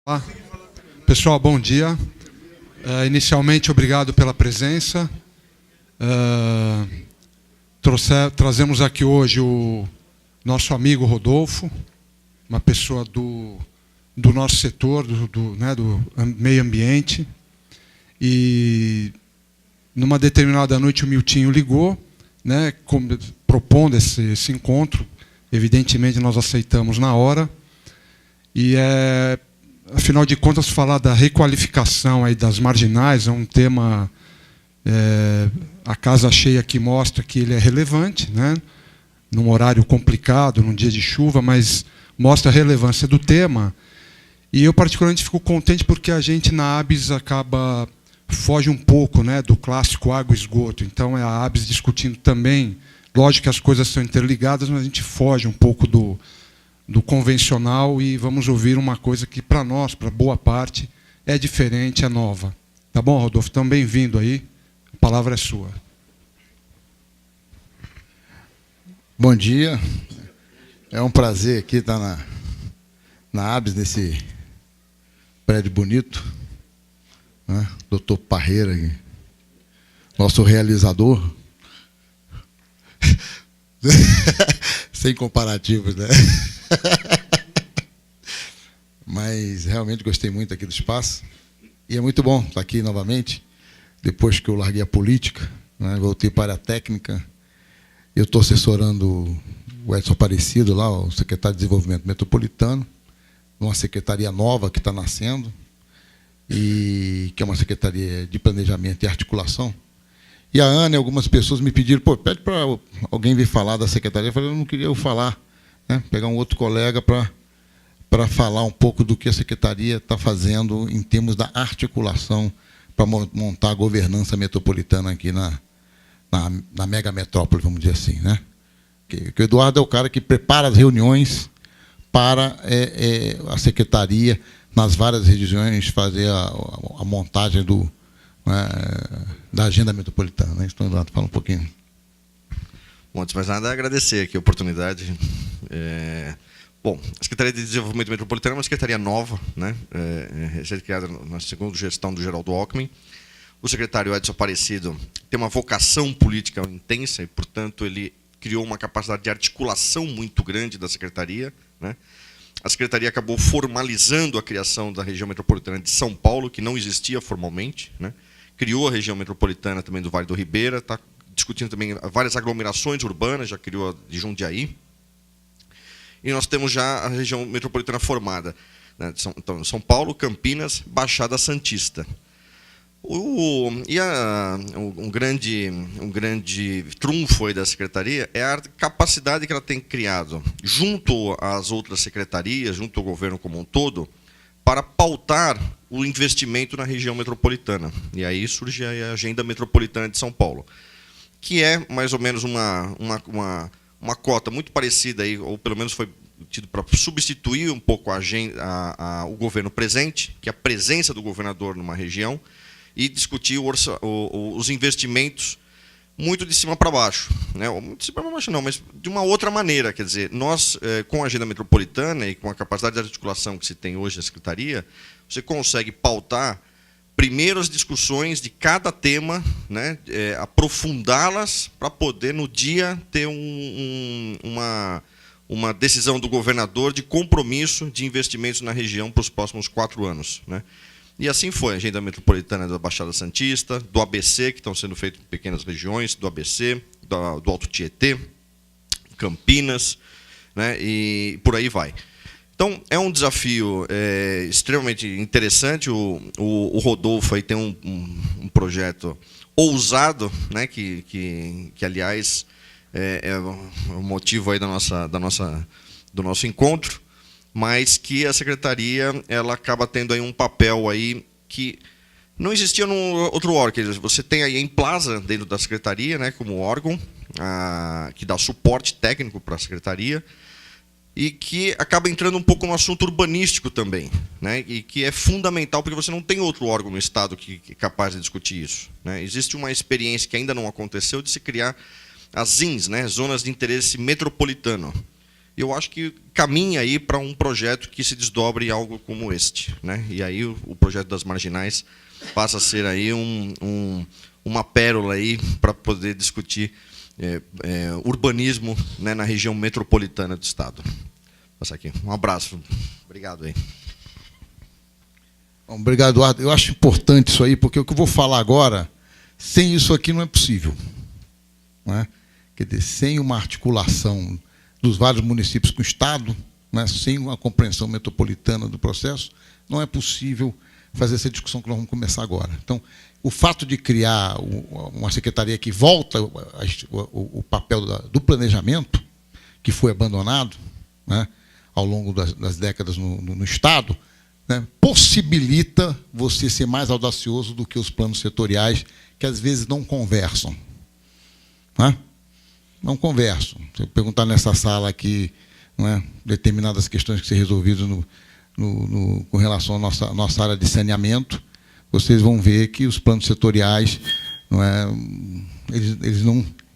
Olá. Pessoal, bom dia. Inicialmente, obrigado pela presença. Trazemos aqui hoje o nosso amigo Rodolfo, uma pessoa do nosso setor, do meio ambiente. E, numa determinada noite, o Miltinho ligou, né, propondo esse encontro. Evidentemente, nós aceitamos na hora. E afinal de contas, falar da requalificação aí das marginais é um tema, a casa cheia aqui mostra que ele é relevante, né? Num horário complicado, num dia de chuva, mas mostra a relevância do tema. E eu particularmente fico contente porque a gente na ABS foge um pouco, né, do clássico água e esgoto. Então é a ABS discutindo também, lógico que as coisas são interligadas, mas a gente foge um pouco do convencional e vamos ouvir uma coisa que, para nós, para boa parte, é diferente, é nova. Tá bom, Rodolfo? Então, bem-vindo aí. A palavra é sua. Bom dia. É um prazer aqui estar na ABS, nesse prédio bonito. Né? Doutor Parreira, nosso realizador. Sem comparativos, né? Mas realmente gostei muito aqui do espaço. E é muito bom estar aqui novamente, depois que eu larguei a política, né? Voltei para a técnica. Eu estou assessorando o Edson Aparecido, lá, o secretário de Desenvolvimento Metropolitano, numa secretaria nova que está nascendo, e que é uma secretaria de planejamento e articulação. E a Ana e algumas pessoas me pediram, pede para alguém vir falar da secretaria. Eu falei, eu não queria falar, né? Pegar um outro colega para falar um pouco do que a secretaria está fazendo em termos da articulação para montar a governança metropolitana aqui na mega metrópole, vamos dizer assim, né? Que o Eduardo é o cara que prepara as reuniões para a secretaria, nas várias regiões, fazer a montagem da agenda metropolitana, né? Então, Eduardo, fala um pouquinho. Bom, antes de mais nada, agradecer aqui a oportunidade. Bom, a Secretaria de Desenvolvimento Metropolitano é uma secretaria nova, né? Recém-criada na segunda gestão do Geraldo Alckmin. O secretário Edson Aparecido tem uma vocação política intensa e, portanto, ele criou uma capacidade de articulação muito grande da secretaria, né? A secretaria acabou formalizando a criação da região metropolitana de São Paulo, que não existia formalmente, né? Criou a região metropolitana também do Vale do Ribeira, está discutindo também várias aglomerações urbanas, já criou a de Jundiaí. E nós temos já a região metropolitana formada, né? Então, São Paulo, Campinas, Baixada Santista. Um grande trunfo aí da secretaria é a capacidade que ela tem criado, junto às outras secretarias, junto ao governo como um todo, para pautar o investimento na região metropolitana. E aí surge a Agenda Metropolitana de São Paulo, que é mais ou menos uma cota muito parecida, aí, ou pelo menos foi tido para substituir um pouco o governo presente, que é a presença do governador numa região, e discutir os investimentos muito de cima para baixo, né? Muito de cima para baixo não, mas de uma outra maneira. Quer dizer, nós, com a agenda metropolitana e com a capacidade de articulação que se tem hoje na Secretaria, você consegue pautar primeiro as discussões de cada tema, né? Aprofundá-las para poder, no dia, ter uma decisão do governador de compromisso de investimentos na região para os próximos 4 anos, né? E assim foi a agenda metropolitana da Baixada Santista, do ABC, que estão sendo feitos em pequenas regiões, do ABC, do Alto Tietê, Campinas, né, e por aí vai. Então, é um desafio extremamente interessante. O Rodolfo aí tem um projeto ousado, né, que aliás, é o motivo aí do nosso encontro, mas que a secretaria ela acaba tendo aí um papel aí que não existia no outro órgão. Você tem aí a Emplasa dentro da secretaria, né, como órgão que dá suporte técnico para a secretaria e que acaba entrando um pouco no assunto urbanístico também, né, e que é fundamental porque você não tem outro órgão no Estado que é capaz de discutir isso, né. Existe uma experiência que ainda não aconteceu de se criar as ZINs, né, Zonas de Interesse Metropolitano. E eu acho que caminha aí para um projeto que se desdobre em algo como este, né? E aí o projeto das marginais passa a ser aí uma pérola aí para poder discutir urbanismo, né, na região metropolitana do estado. Vou passar aqui. Um abraço. Obrigado aí. Obrigado, Eduardo. Eu acho importante isso aí, porque o que eu vou falar agora, sem isso aqui não é possível. Não é? Quer dizer, sem uma articulação dos vários municípios com o Estado, né, sem uma compreensão metropolitana do processo, não é possível fazer essa discussão que nós vamos começar agora. Então, o fato de criar uma secretaria que volta o papel do planejamento, que foi abandonado, né, ao longo das décadas no Estado, né, possibilita você ser mais audacioso do que os planos setoriais, que às vezes não conversam. Né? Não conversam. Se eu perguntar nessa sala aqui, não é, determinadas questões que ser resolvidas com relação à nossa área de saneamento, vocês vão ver que os planos setoriais, não é,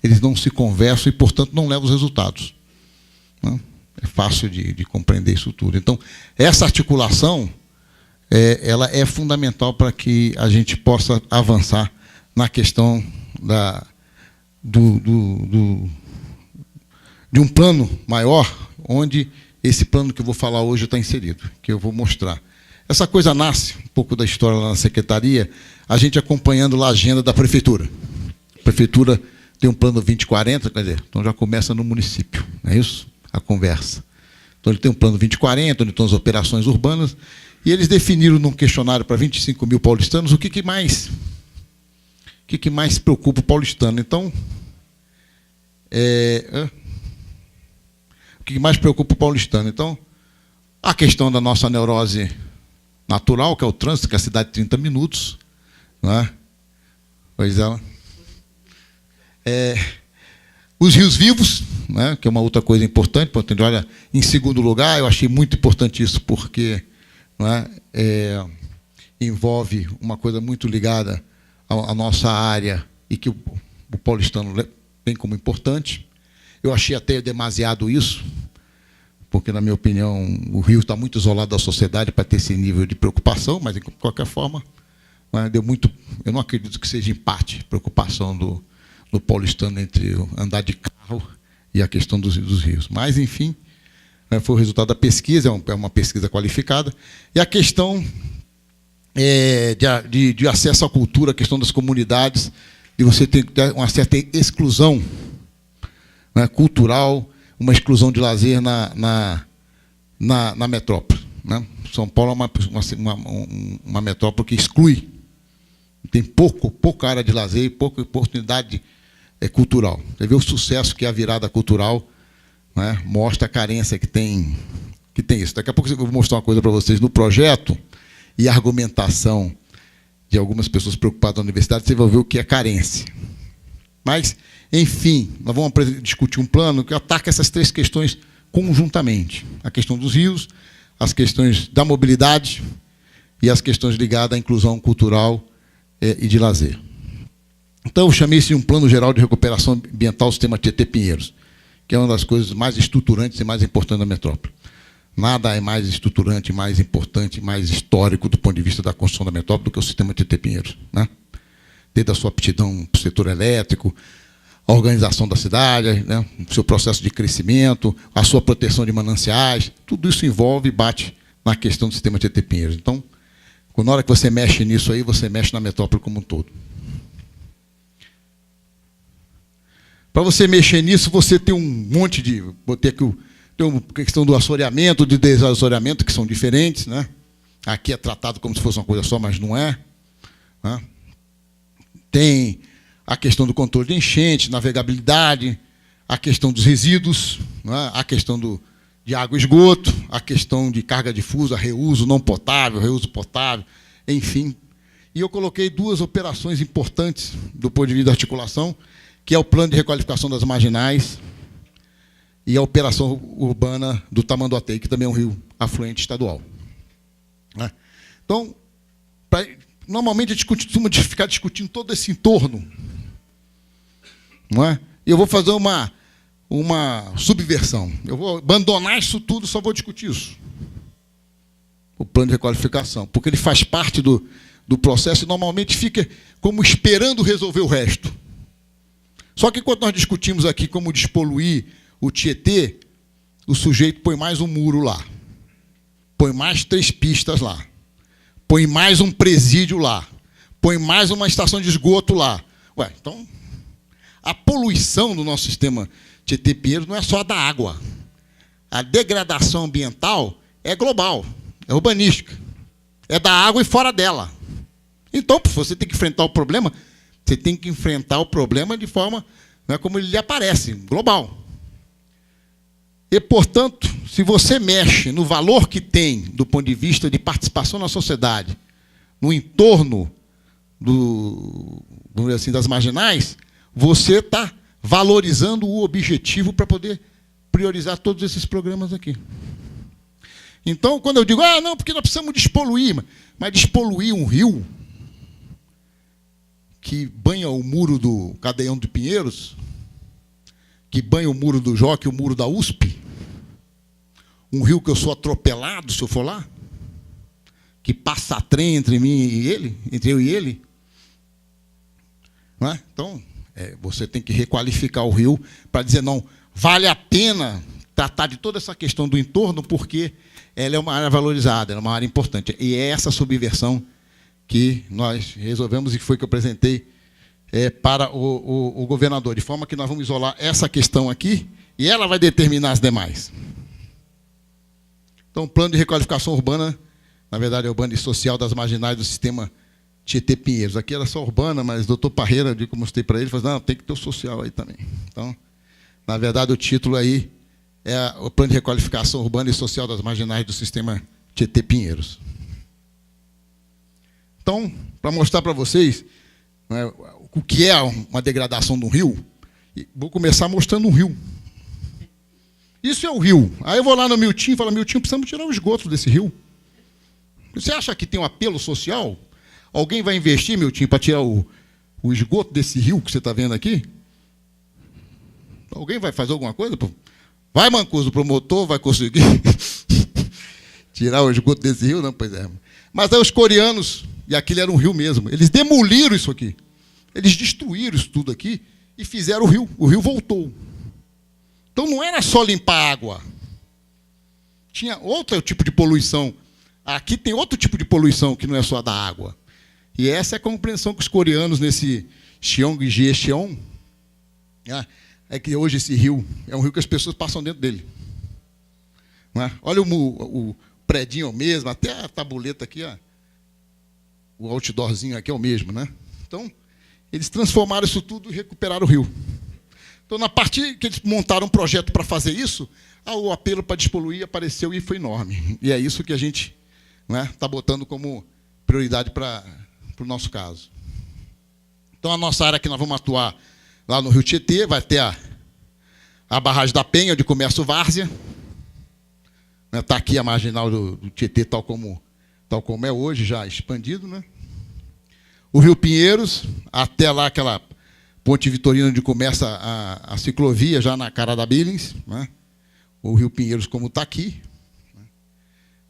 eles não se conversam e, portanto, não levam os resultados. Não? É fácil de compreender isso tudo. Então, essa articulação ela é fundamental para que a gente possa avançar na questão de um plano maior, onde esse plano que eu vou falar hoje está inserido, que eu vou mostrar. Essa coisa nasce, um pouco da história lá na secretaria, a gente acompanhando lá a agenda da prefeitura. A prefeitura tem um plano 2040, quer dizer, então já começa no município, não é isso? A conversa. Então ele tem um plano 2040, onde estão as operações urbanas, e eles definiram num questionário para 25 mil paulistanos o que mais preocupa o paulistano. Então, o que mais preocupa o paulistano? Então, a questão da nossa neurose natural, que é o trânsito, que é a cidade de 30 minutos. Não é? Pois os rios vivos, né, que é uma outra coisa importante. Portanto, olha, em segundo lugar, eu achei muito importante isso, porque não é, envolve uma coisa muito ligada à nossa área e que o paulistano tem como importante. Eu achei até demasiado isso, porque, na minha opinião, o Rio está muito isolado da sociedade para ter esse nível de preocupação, mas, de qualquer forma, deu muito. Eu não acredito que seja, em parte, preocupação do paulistano entre andar de carro e a questão dos rios. Mas, enfim, foi o resultado da pesquisa, é uma pesquisa qualificada. E a questão de acesso à cultura, a questão das comunidades, de você ter uma certa exclusão, né, cultural, uma exclusão de lazer na metrópole. Né? São Paulo é uma metrópole que exclui. Tem pouca área de lazer e pouca oportunidade cultural. Você vê o sucesso que é a virada cultural, né, mostra a carência que tem isso. Daqui a pouco eu vou mostrar uma coisa para vocês no projeto e a argumentação de algumas pessoas preocupadas na universidade, você vai ver o que é carência. Mas, enfim, nós vamos discutir um plano que ataca essas três questões conjuntamente. A questão dos rios, as questões da mobilidade e as questões ligadas à inclusão cultural e de lazer. Então, eu chamei isso de um plano geral de recuperação ambiental do sistema Tietê-Pinheiros, que é uma das coisas mais estruturantes e mais importantes da metrópole. Nada é mais estruturante, mais importante, mais histórico do ponto de vista da construção da metrópole do que o sistema Tietê-Pinheiros. Né? Desde a sua aptidão para o setor elétrico, a organização da cidade, né? O seu processo de crescimento, a sua proteção de mananciais, tudo isso envolve e bate na questão do sistema Tietê-Pinheiros. Então, na hora que você mexe nisso aí, você mexe na metrópole como um todo. Para você mexer nisso, você tem um monte de... Tem uma questão do assoreamento, de desassoreamento, que são diferentes. Né? Aqui é tratado como se fosse uma coisa só, mas não é. Né? Tem a questão do controle de enchente, navegabilidade, a questão dos resíduos, né? A questão de água e esgoto, a questão de carga difusa, reuso não potável, reuso potável, enfim. E eu coloquei duas operações importantes do ponto de vista da articulação, que é o plano de requalificação das marginais e a operação urbana do Tamanduateí, que também é um rio afluente estadual. Né? Então, normalmente a gente costuma ficar discutindo todo esse entorno. Não é? E eu vou fazer uma uma subversão. Eu vou abandonar isso tudo, só vou discutir isso. O plano de requalificação, porque ele faz parte do processo e normalmente fica como esperando resolver o resto. Só que quando nós discutimos aqui como despoluir o Tietê, o sujeito põe mais um muro lá, põe mais 3 pistas lá, põe mais um presídio lá, põe mais uma estação de esgoto lá. Ué, então, a poluição do nosso sistema Tietê-Pinheiros não é só da água. A degradação ambiental é global, é urbanística. É da água e fora dela. Então, você tem que enfrentar o problema, você tem que enfrentar o problema de forma, não é como ele lhe aparece, global. E, portanto, se você mexe no valor que tem do ponto de vista de participação na sociedade, no entorno vamos dizer assim, das marginais, você está valorizando o objetivo para poder priorizar todos esses programas aqui. Então, quando eu digo, não, porque nós precisamos despoluir, mas despoluir um rio que banha o muro do Cadeião de Pinheiros, que banha o muro do Jockey, o muro da USP, um rio que eu sou atropelado se eu for lá, que passa trem entre mim e ele, entre eu e ele. Não é? Então, você tem que requalificar o rio para dizer, não, vale a pena tratar de toda essa questão do entorno, porque ela é uma área valorizada, ela é uma área importante. E é essa subversão que nós resolvemos e foi que eu apresentei para o governador, de forma que nós vamos isolar essa questão aqui e ela vai determinar as demais. Então, o plano de requalificação urbana, na verdade, é urbana e social das marginais do sistema Tietê-Pinheiros. Aqui era só urbana, mas o doutor Parreira, eu mostrei para ele, falou, não, tem que ter o social aí também. Então, na verdade, o título aí é o plano de requalificação urbana e social das marginais do sistema Tietê-Pinheiros. Então, para mostrar para vocês, né, o que é uma degradação do rio, vou começar mostrando um rio. Isso é o rio. Aí eu vou lá no Miltim e falo, Miltim, precisamos tirar o esgoto desse rio. Você acha que tem um apelo social? Alguém vai investir, Miltim, para tirar o esgoto desse rio que você está vendo aqui? Alguém vai fazer alguma coisa? Vai, Mancuso, o promotor vai conseguir tirar o esgoto desse rio? Não, pois é. Mas aí os coreanos, e aquele era um rio mesmo, eles demoliram isso aqui. Eles destruíram isso tudo aqui e fizeram o rio. O rio voltou. Então não era só limpar a água. Tinha outro tipo de poluição. Aqui tem outro tipo de poluição que não é só da água. E essa é a compreensão que os coreanos nesse Cheongjecheon, é que hoje esse rio é um rio que as pessoas passam dentro dele. Não é? Olha o predinho mesmo, até a tabuleta aqui, o outdoorzinho aqui é o mesmo, né? Então, eles transformaram isso tudo e recuperaram o rio. Então, na parte que eles montaram um projeto para fazer isso, o apelo para despoluir apareceu e foi enorme. E é isso que a gente está botando como prioridade para o nosso caso. Então, a nossa área que nós vamos atuar lá no Rio Tietê, vai ter a barragem da Penha, de Comércio Várzea. Está aqui a marginal do Tietê, tal como é hoje, já expandido. Né? O Rio Pinheiros, até lá aquela Ponte Vitorina, onde começa a ciclovia, já na cara da Billings. Né? O Rio Pinheiros, como está aqui.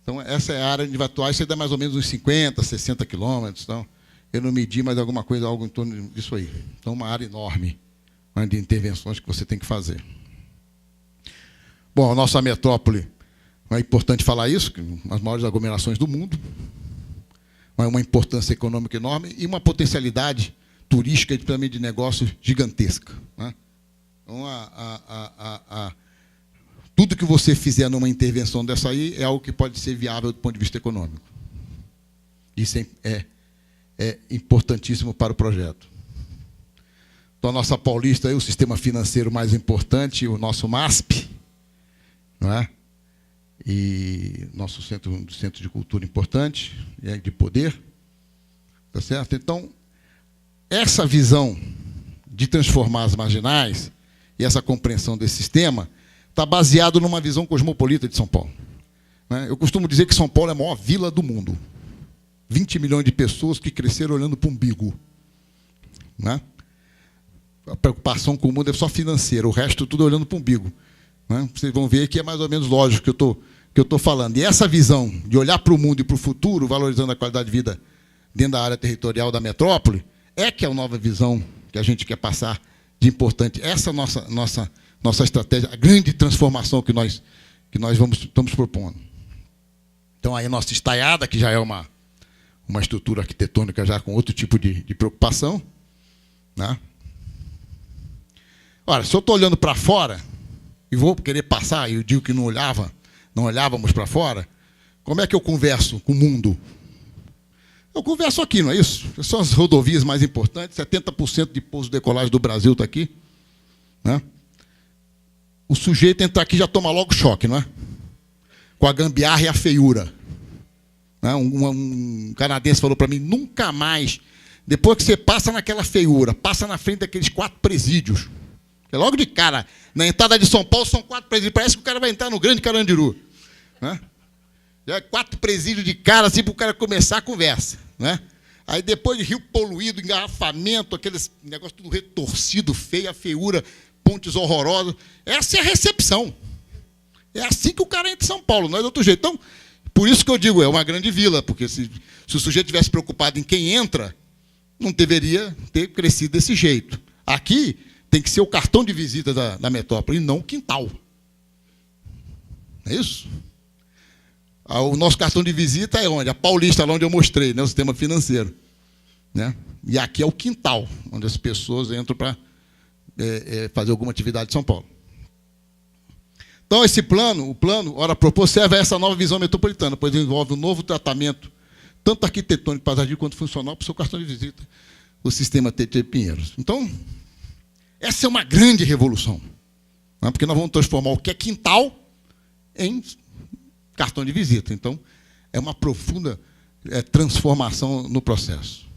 Então, essa é a área onde vai atuar. Isso aí dá mais ou menos uns 50, 60 quilômetros. Então, eu não medi, mas alguma coisa, algo em torno disso aí. Então, uma área enorme de intervenções que você tem que fazer. Bom, a nossa metrópole, é importante falar isso, que as maiores aglomerações do mundo, uma importância econômica enorme e uma potencialidade turística e também de negócio gigantesca. Né? Então, tudo que você fizer numa intervenção dessa aí é algo que pode ser viável do ponto de vista econômico. Isso é importantíssimo para o projeto. Então, a nossa Paulista é o sistema financeiro mais importante, o nosso MASP, não é? E nosso centro de cultura importante, de poder. Tá certo? Então, essa visão de transformar as marginais e essa compreensão desse sistema está baseado numa visão cosmopolita de São Paulo. Né? Eu costumo dizer que São Paulo é a maior vila do mundo. 20 milhões de pessoas que cresceram olhando para o umbigo. Né? a preocupação com o mundo é só financeira, o resto tudo olhando para o umbigo. Né? Vocês vão ver que é mais ou menos lógico que eu estou falando. E essa visão de olhar para o mundo e para o futuro, valorizando a qualidade de vida dentro da área territorial da metrópole, é que é a nova visão que a gente quer passar de importante. Essa é a nossa estratégia, a grande transformação que nós estamos propondo. Então, aí a nossa estaiada, que já é uma estrutura arquitetônica já com outro tipo de preocupação. Né? Ora, se eu estou olhando para fora e vou querer passar, e eu digo que não olhávamos para fora, como é que eu converso com o mundo? Eu converso aqui, não é isso? São as rodovias mais importantes, 70% de pouso e decolagem do Brasil está aqui. Né? O sujeito entra aqui e já toma logo choque, não é? Com a gambiarra e a feiura. Né? Um canadense falou para mim, nunca mais, depois que você passa naquela feiura, passa na frente daqueles 4 presídios, que logo de cara, na entrada de São Paulo são 4 presídios, parece que o cara vai entrar no Grande Carandiru. Né? Já é 4 presídios de cara, assim, para o cara começar a conversa. Né? Aí depois de rio poluído, engarrafamento, aqueles negócio tudo retorcido, feio, a feiura, pontes horrorosas. Essa é a recepção. É assim que o cara entra em São Paulo, não é de outro jeito. Então, por isso que eu digo, é uma grande vila, porque se o sujeito tivesse preocupado em quem entra, não deveria ter crescido desse jeito. Aqui tem que ser o cartão de visita da metrópole, e não o quintal. Não é isso? O nosso cartão de visita é onde? A Paulista, lá onde eu mostrei, né? O sistema financeiro. Né? E aqui é o quintal, onde as pessoas entram para fazer alguma atividade em São Paulo. Então, esse plano, o plano, ora propor, serve a essa nova visão metropolitana, pois envolve um novo tratamento, tanto arquitetônico, paisagístico, quanto funcional, para o seu cartão de visita, o sistema TT Pinheiros. Então, essa é uma grande revolução, né? Porque nós vamos transformar o que é quintal em cartão de visita. Então, é uma profunda transformação no processo.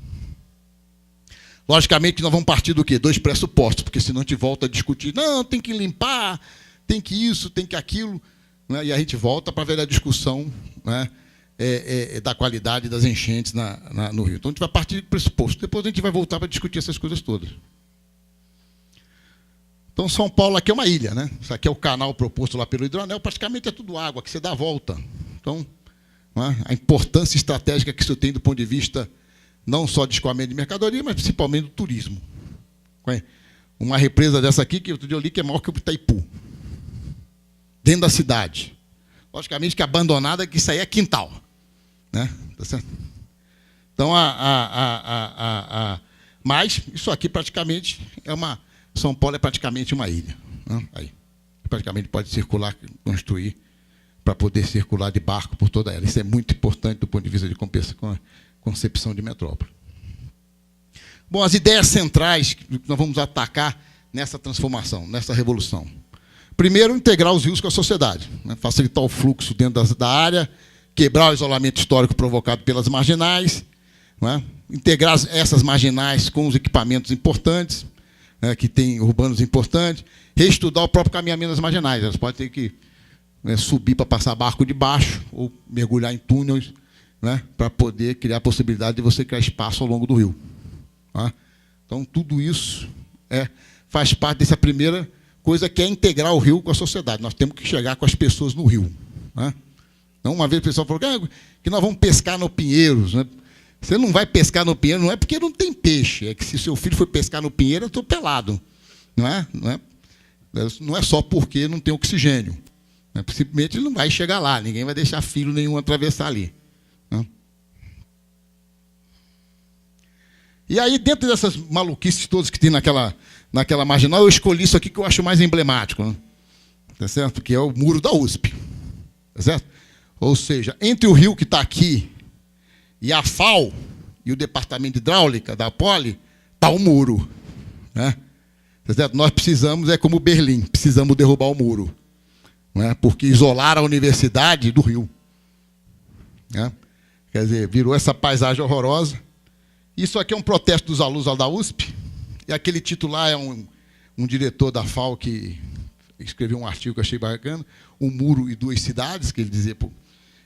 Logicamente, nós vamos partir do quê? 2 pressupostos, porque senão a gente volta a discutir, não, tem que limpar, tem que isso, tem que aquilo, né? E a gente volta para ver a discussão, né, da qualidade das enchentes no Rio. Então, a gente vai partir do pressuposto, depois a gente vai voltar para discutir essas coisas todas. Então, São Paulo aqui é uma ilha, né? Isso aqui é o canal proposto lá pelo Hidroanel, praticamente é tudo água, que você dá a volta. Então, né, a importância estratégica que isso tem do ponto de vista não só de escoamento de mercadoria, mas principalmente do turismo. Uma represa dessa aqui, que outro dia eu li que é maior que o Itaipu, dentro da cidade. Logicamente que abandonada, que isso aí é quintal. Né? Tá certo? Então, mas isso aqui praticamente é uma... São Paulo é praticamente uma ilha. Né? Aí, praticamente pode circular, construir, para poder circular de barco por toda ela. Isso é muito importante do ponto de vista de concepção de metrópole. Bom, as ideias centrais que nós vamos atacar nessa transformação, nessa revolução. Primeiro, integrar os rios com a sociedade, né? Facilitar o fluxo dentro da área, quebrar o isolamento histórico provocado pelas marginais, né? Integrar essas marginais com os equipamentos importantes, né, que tem urbanos importantes, reestudar o próprio caminhamento das marginais. Elas podem ter que subir para passar barco de baixo ou mergulhar em túneis, né, para poder criar a possibilidade de você criar espaço ao longo do rio. Tá? Então, tudo isso faz parte dessa primeira coisa, que é integrar o rio com a sociedade. Nós temos que chegar com as pessoas no rio. Né? Então, uma vez o pessoal falou que nós vamos pescar no Pinheiros. Né? Você não vai pescar no Pinheiro, não é porque não tem peixe, é que se seu filho for pescar no Pinheiro, é atropelado. Não é só porque não tem oxigênio. Simplesmente ele não vai chegar lá, ninguém vai deixar filho nenhum atravessar ali. E aí, dentro dessas maluquices todas que tem naquela marginal, eu escolhi isso aqui que eu acho mais emblemático. Né? Tá certo? Porque é o muro da USP. Tá certo? Ou seja, entre o rio que está aqui e a FAO e o departamento de hidráulica da Poli, está o muro. Né? Tá certo? Nós precisamos, como Berlim, precisamos derrubar o muro. Né? Porque isolaram a universidade do rio. Né? Quer dizer, virou essa paisagem horrorosa. Isso aqui é um protesto dos alunos lá da USP, e aquele titular é um diretor da FAO que escreveu um artigo que eu achei bacana, Um Muro e Duas Cidades, que ele dizia,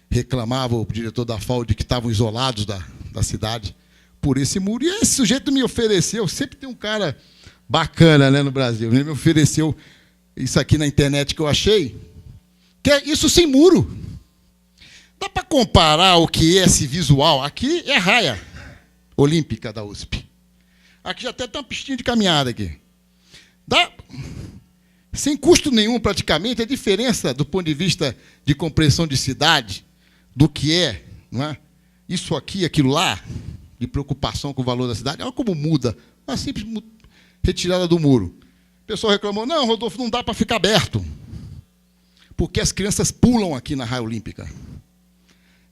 reclamava o diretor da FAO de que estavam isolados da cidade por esse muro. E esse sujeito me ofereceu, sempre tem um cara bacana, né, no Brasil. Ele me ofereceu isso aqui na internet que eu achei, que é isso sem muro. Dá para comparar o que é esse visual? Aqui é a raia olímpica da USP. Aqui já até tem uma pistinha de caminhada aqui. Dá, sem custo nenhum praticamente, a diferença do ponto de vista de compreensão de cidade, do que é, não é? Isso aqui, aquilo lá, de preocupação com o valor da cidade, olha como muda. Uma simples retirada do muro. O pessoal reclamou, não, Rodolfo, não dá para ficar aberto, porque as crianças pulam aqui na raia olímpica.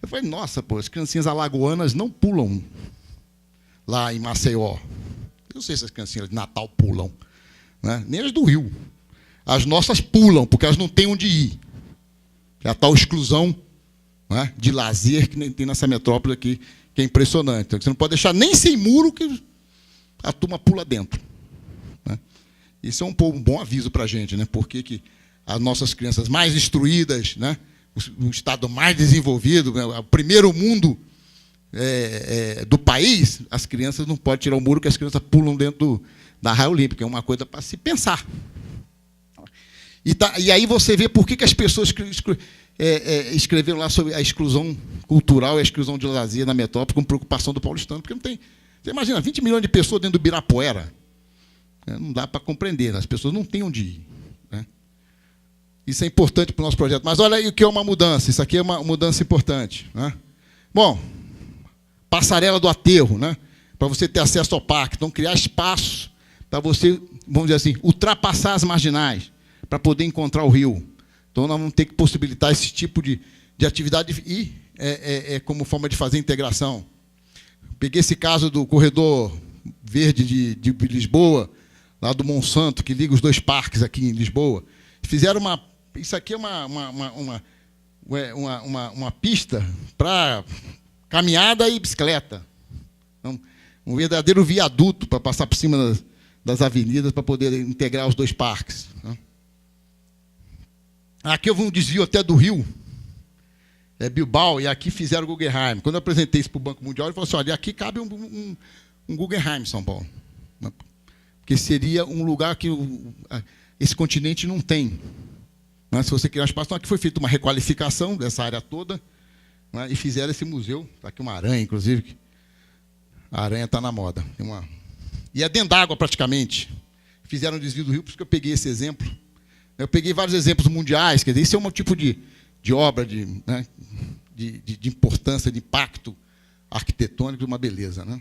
Eu falei, nossa, pô, as criancinhas alagoanas não pulam lá em Maceió. Eu não sei se as criancinhas de Natal pulam, né? Nem as do Rio. As nossas pulam, porque elas não têm onde ir. É a tal exclusão, né, de lazer que nem tem nessa metrópole aqui, que é impressionante. Então, você não pode deixar nem sem muro que a turma pula dentro, né? Isso é um bom aviso para a gente, né? Porque que as nossas crianças mais instruídas, né, o estado mais desenvolvido, né, o primeiro mundo do país, as crianças não podem tirar o muro, que as crianças pulam dentro da raia olímpica. É uma coisa para se pensar. E aí você vê por que as pessoas escreveram lá sobre a exclusão cultural e a exclusão de lazer na metrópole com preocupação do paulistano, porque não tem... Você imagina, 20 milhões de pessoas dentro do Ibirapuera. Não dá para compreender, as pessoas não têm onde ir, né? Isso é importante para o nosso projeto. Mas olha aí o que é uma mudança. Isso aqui é uma mudança importante, né? Bom, passarela do aterro, né? Para você ter acesso ao parque. Então, criar espaços para você, vamos dizer assim, ultrapassar as marginais, para poder encontrar o rio. Então, nós vamos ter que possibilitar esse tipo de atividade e como forma de fazer integração. Peguei esse caso do corredor verde de Lisboa, lá do Monsanto, que liga os dois parques aqui em Lisboa. Fizeram uma... Isso aqui é uma pista para caminhada e bicicleta. Então, um verdadeiro viaduto para passar por cima das avenidas para poder integrar os dois parques. Aqui houve um desvio até do rio, Bilbao, e aqui fizeram o Guggenheim. Quando eu apresentei isso para o Banco Mundial, ele falou assim, olha, aqui cabe um Guggenheim em São Paulo. Porque seria um lugar que esse continente não tem. Mas se você criar um espaço, então aqui foi feita uma requalificação dessa área toda, né, e fizeram esse museu. Está aqui uma aranha, inclusive. A aranha está na moda. E é dentro d'água, praticamente. Fizeram um desvio do rio, por isso que eu peguei esse exemplo. Eu peguei vários exemplos mundiais, quer dizer, isso é um tipo de obra né, de importância, de impacto arquitetônico, de uma beleza, né?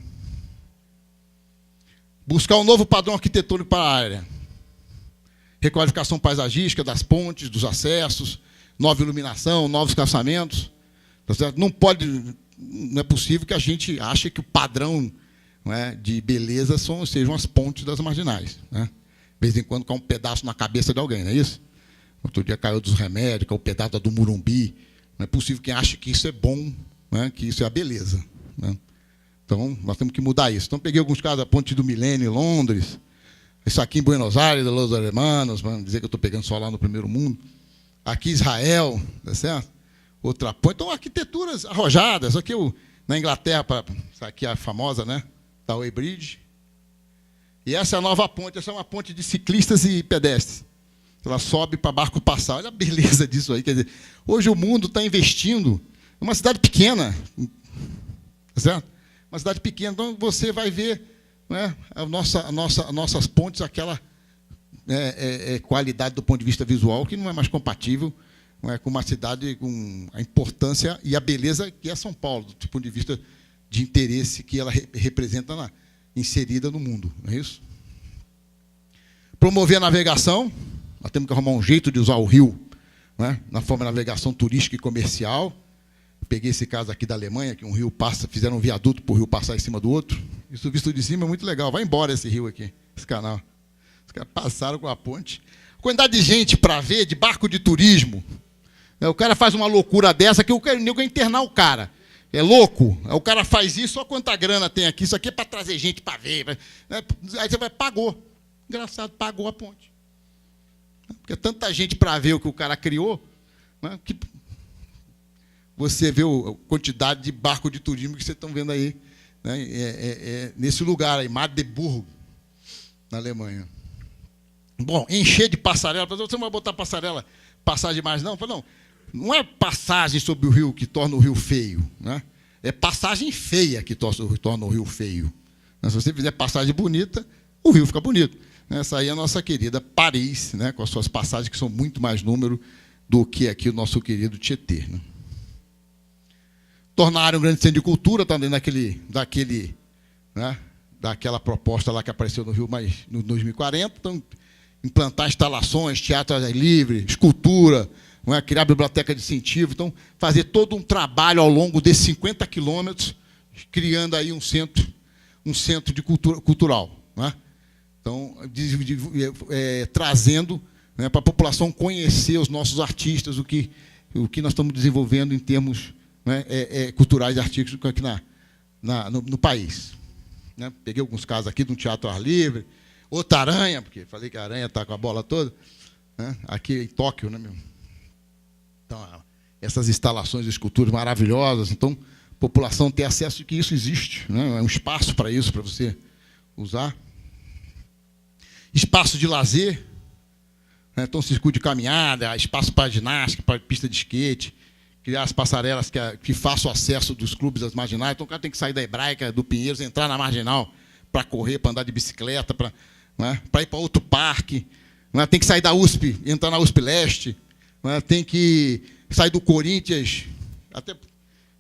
Buscar um novo padrão arquitetônico para a área. Requalificação paisagística das pontes, dos acessos, nova iluminação, novos calçamentos. Tá certo? Não é possível que a gente ache que o padrão, não é, de beleza sejam as pontes das marginais, né? De vez em quando cai um pedaço na cabeça de alguém, não é isso? Outro dia caiu dos remédios, caiu um pedaço do Murumbi. Não é possível que ache que isso é bom, né, que isso é a beleza, né? Então, nós temos que mudar isso. Então, peguei alguns casos da Ponte do Milênio em Londres, isso aqui em Buenos Aires, da Los Hermanos, para dizer que eu estou pegando só lá no primeiro mundo. Aqui Israel, tá certo? Outra ponte. Então, arquiteturas arrojadas. Aqui na Inglaterra, isso aqui é a famosa, né? Tower Bridge. E essa é a nova ponte. Essa é uma ponte de ciclistas e pedestres. Ela sobe para barco passar. Olha a beleza disso aí. Quer dizer, hoje o mundo está investindo em uma cidade pequena. Tá certo? Uma cidade pequena. Então, você vai ver, né, nossas pontes, aquela qualidade do ponto de vista visual que não é mais compatível, não é, com uma cidade com a importância e a beleza que é São Paulo, do ponto de vista de interesse que ela representa inserida no mundo. Não é isso? Promover a navegação. Nós temos que arrumar um jeito de usar o rio, né, na forma de navegação turística e comercial. Peguei esse caso aqui da Alemanha, que um rio passa, fizeram um viaduto para o rio passar em cima do outro. Isso visto de cima é muito legal. Vai embora esse rio aqui, esse canal. Os caras passaram com a ponte. Quantidade de gente para ver, de barco de turismo. O cara faz uma loucura dessa que o nego quer internar o cara. É louco. O cara faz isso, olha quanta grana tem aqui. Isso aqui é para trazer gente para ver. Aí você vai, pagou. Engraçado, pagou a ponte. Porque tanta gente para ver o que o cara criou, né, que você vê a quantidade de barco de turismo que vocês estão vendo aí, né, nesse lugar aí, Magdeburgo. na Alemanha. Bom, encher de passarela. Você não vai botar passagem mais não? Não, não é passagem sobre o rio que torna o rio feio, né? É passagem feia que torna o rio feio. Se você fizer passagem bonita, o rio fica bonito. Essa aí é a nossa querida Paris, né, com as suas passagens que são muito mais número do que aqui o nosso querido Tietê. Né? Tornaram um grande centro de cultura também daquela proposta lá que apareceu no Rio mais no 2040. Então, implantar instalações, teatro ao ar livre, escultura, não é? Criar biblioteca de incentivo. Então, fazer todo um trabalho ao longo desses 50 quilômetros, criando aí um centro de cultural. Não é? Então, trazendo, né, para a população conhecer os nossos artistas, o que nós estamos desenvolvendo em termos, né, culturais e artísticos aqui no país. Né? Peguei alguns casos aqui de um teatro ao ar livre, outra Aranha, porque falei que a Aranha está com a bola toda, né? Aqui em Tóquio, né, meu? Então, essas instalações de esculturas maravilhosas. Então, a população ter acesso de que isso existe, né? É um espaço para isso, para você usar. Espaço de lazer, né? Então, circuito de caminhada, espaço para ginástica, para pista de skate, criar as passarelas que façam o acesso dos clubes às marginais. Então, o cara tem que sair da Hebraica, do Pinheiros, entrar na marginal para correr, para andar de bicicleta, para ir para outro parque. Não é? Tem que sair da USP, entrar na USP Leste. Não é? Tem que sair do Corinthians. Até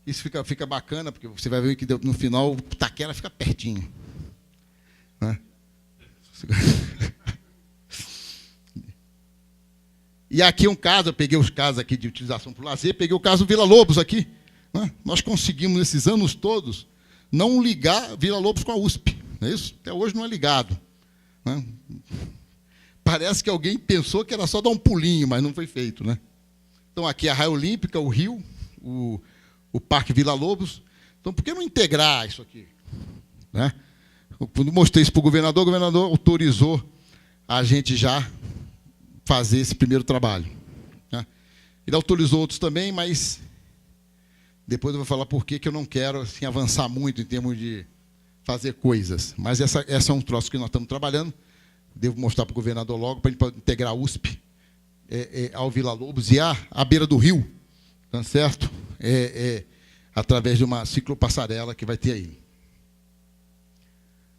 isso fica bacana, porque você vai ver que no final o Taquera fica pertinho. Não é? E aqui um caso, eu peguei os casos aqui de utilização para o lazer, peguei o caso Vila Lobos aqui. Né? Nós conseguimos, nesses anos todos, não ligar Vila Lobos com a USP. Não é isso? Até hoje não é ligado. Né? Parece que alguém pensou que era só dar um pulinho, mas não foi feito. Né? Então, aqui a Raia Olímpica, o Rio, o Parque Vila Lobos. Então, por que não integrar isso aqui? Né? Quando mostrei isso para o governador autorizou a gente já fazer esse primeiro trabalho. Né? Ele autorizou outros também, mas depois eu vou falar por que eu não quero assim, avançar muito em termos de fazer coisas. Mas essa é um troço que nós estamos trabalhando. Devo mostrar para o governador logo, para a gente integrar a USP ao Vila Lobos e à beira do rio, tá certo? Através de uma ciclopassarela que vai ter aí.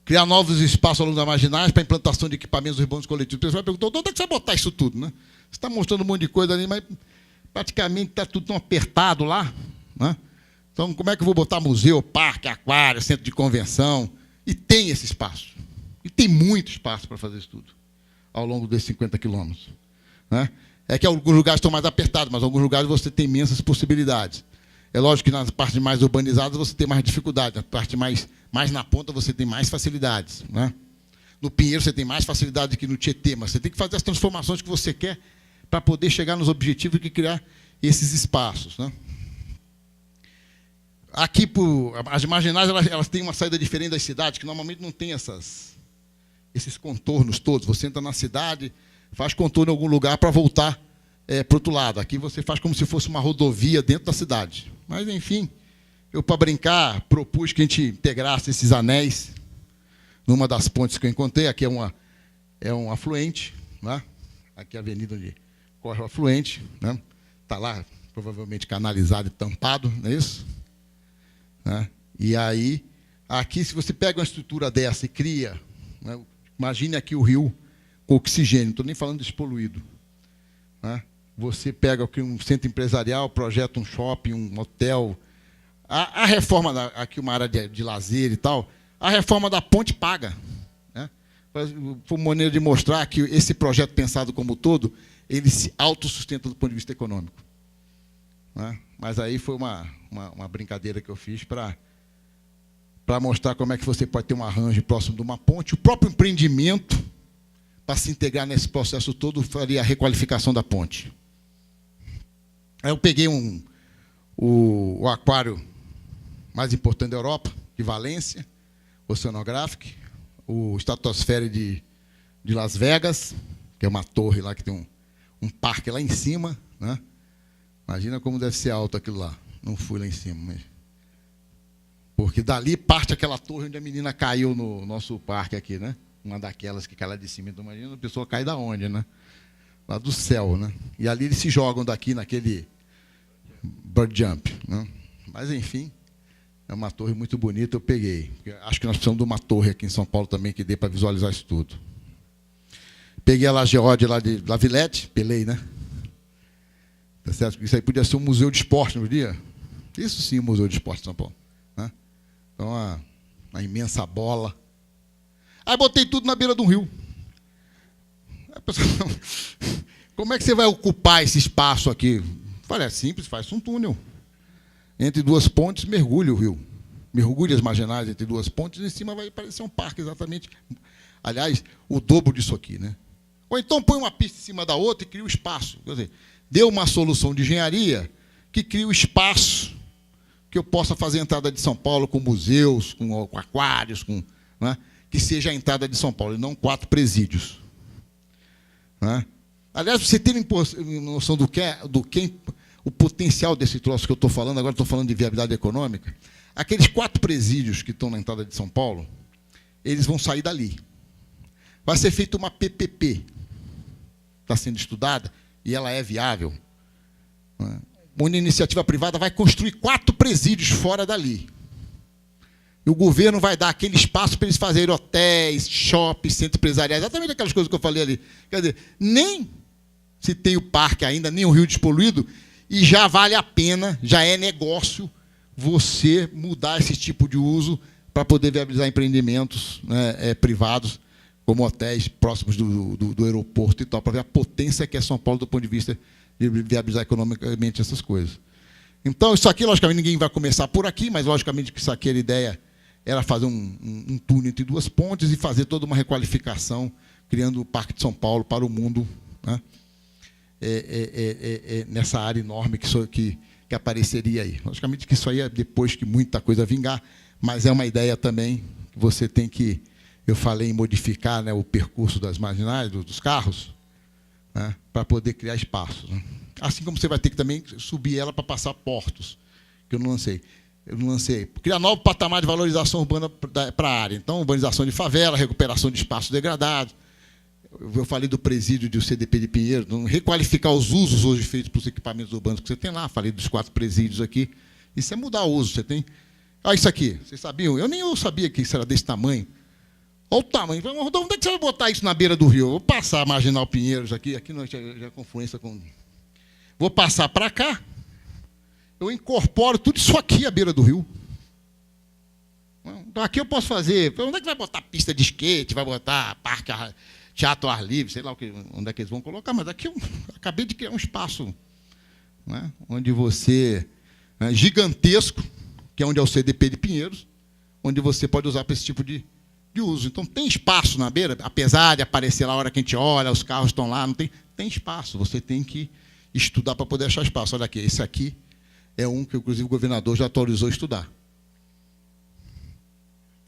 Criar novos espaços ao longo das marginais para implantação de equipamentos urbanos coletivos. O pessoal perguntou, onde é que você vai botar isso tudo? Né? Você está mostrando um monte de coisa ali, mas praticamente está tudo tão apertado lá. Né? Então, como é que eu vou botar museu, parque, aquário, centro de convenção? E tem esse espaço. E tem muito espaço para fazer isso tudo, ao longo desses 50 quilômetros. Né? É que alguns lugares estão mais apertados, mas em alguns lugares você tem imensas possibilidades. É lógico que nas partes mais urbanizadas você tem mais dificuldade, na parte mais na ponta você tem mais facilidades. Né? No Pinheiro você tem mais facilidade que no Tietê, mas você tem que fazer as transformações que você quer para poder chegar nos objetivos e criar esses espaços. Né? Aqui, as marginais elas têm uma saída diferente das cidades, que normalmente não tem esses contornos todos. Você entra na cidade, faz contorno em algum lugar para voltar para o outro lado. Aqui você faz como se fosse uma rodovia dentro da cidade. Mas, enfim, eu, para brincar, propus que a gente integrasse esses anéis numa das pontes que eu encontrei. Aqui é um afluente, né? Aqui é a avenida onde corre o afluente. Né? Está lá, provavelmente canalizado e tampado, não é isso? Né? E aí, aqui, se você pega uma estrutura dessa e cria, né? Imagine aqui o rio com oxigênio, não estou nem falando despoluído. Né? Você pega aqui um centro empresarial, projeta um shopping, um hotel. A reforma, aqui uma área de lazer e tal, a reforma da ponte paga. Né? Foi uma maneira de mostrar que esse projeto pensado como todo, ele se autossustenta do ponto de vista econômico. Né? Mas aí foi uma brincadeira que eu fiz para mostrar como é que você pode ter um arranjo próximo de uma ponte. O próprio empreendimento, para se integrar nesse processo todo, faria a requalificação da ponte. Aí eu peguei o aquário mais importante da Europa, de Valência, Oceanographic, o Estratosfera de Las Vegas, que é uma torre lá que tem um parque lá em cima. Né? Imagina como deve ser alto aquilo lá. Não fui lá em cima, mas... Porque dali parte aquela torre onde a menina caiu no nosso parque aqui, né? uma daquelas que cai lá de cima. Então, imagina, a pessoa cai da onde, né? Lá do céu, né? E ali eles se jogam daqui naquele bird jump, né? Mas, enfim, é uma torre muito bonita, eu peguei. Acho que nós precisamos de uma torre aqui em São Paulo também que dê para visualizar isso tudo. Peguei a Lageode lá de La Villette, pelei, né? Tá certo? Isso aí podia ser um museu de esporte no dia. Isso sim, um museu de esporte de São Paulo, né? Então, uma imensa bola. Aí botei tudo na beira de um rio. Aí, pessoal, como é que você vai ocupar esse espaço aqui? Falei, é simples, faz um túnel. Entre duas pontes, mergulha o rio. Mergulha as marginais entre duas pontes, e em cima vai parecer um parque, exatamente. Aliás, o dobro disso aqui, né? Ou então põe uma pista em cima da outra e cria o espaço. Quer dizer, deu uma solução de engenharia que cria o espaço que eu possa fazer a entrada de São Paulo com museus, com aquários, né? Que seja a entrada de São Paulo, e não 4 presídios. Né? Aliás, você tem noção do que o potencial desse troço que eu estou falando, agora estou falando de viabilidade econômica, aqueles 4 presídios que estão na entrada de São Paulo, eles vão sair dali. Vai ser feita uma PPP, está sendo estudada, e ela é viável. Né? Uma iniciativa privada vai construir 4 presídios fora dali. E o governo vai dar aquele espaço para eles fazerem hotéis, shoppings, centros empresariais, exatamente aquelas coisas que eu falei ali. Quer dizer, nem se tem o parque ainda, nem o rio despoluído, e já vale a pena, já é negócio você mudar esse tipo de uso para poder viabilizar empreendimentos, né, privados, como hotéis próximos do aeroporto e tal, para ver a potência que é São Paulo do ponto de vista de viabilizar economicamente essas coisas. Então, isso aqui, logicamente, ninguém vai começar por aqui, mas, logicamente, que isso aqui, a ideia era fazer um túnel entre duas pontes e fazer toda uma requalificação, criando o Parque de São Paulo para o mundo, né? Nessa área enorme que apareceria aí. Logicamente que isso aí é depois que muita coisa vingar, mas é uma ideia também que você tem que, eu falei em modificar, né, o percurso das marginais, dos carros, né, para poder criar espaços. Né? Assim como você vai ter que também subir ela para passar portos, que eu não lancei. Criar novo patamar de valorização urbana para a área. Então, urbanização de favela, recuperação de espaços degradados. Eu falei do presídio do CDP de Pinheiro, requalificar os usos hoje feitos para os equipamentos urbanos que você tem lá. Falei dos 4 presídios aqui. Isso é mudar o uso. Você tem. Olha isso aqui. Vocês sabiam? Eu sabia que isso era desse tamanho. Olha o tamanho. Onde é que você vai botar isso na beira do rio? Eu vou passar a Marginal Pinheiros aqui nós já é confluência com. Vou passar para cá. Eu incorporo tudo isso aqui à beira do rio. Então, aqui eu posso fazer. Onde é que vai botar pista de skate? Vai botar parque, teatro ao ar livre? Sei lá onde é que eles vão colocar, mas aqui eu acabei de criar um espaço, né, onde você. Né, gigantesco, que é onde é o CDP de Pinheiros, onde você pode usar para esse tipo de uso. Então, tem espaço na beira, apesar de aparecer lá a hora que a gente olha, os carros estão lá, não tem espaço. Você tem que estudar para poder achar espaço. Olha aqui, esse aqui é um que, inclusive, o governador já autorizou a estudar.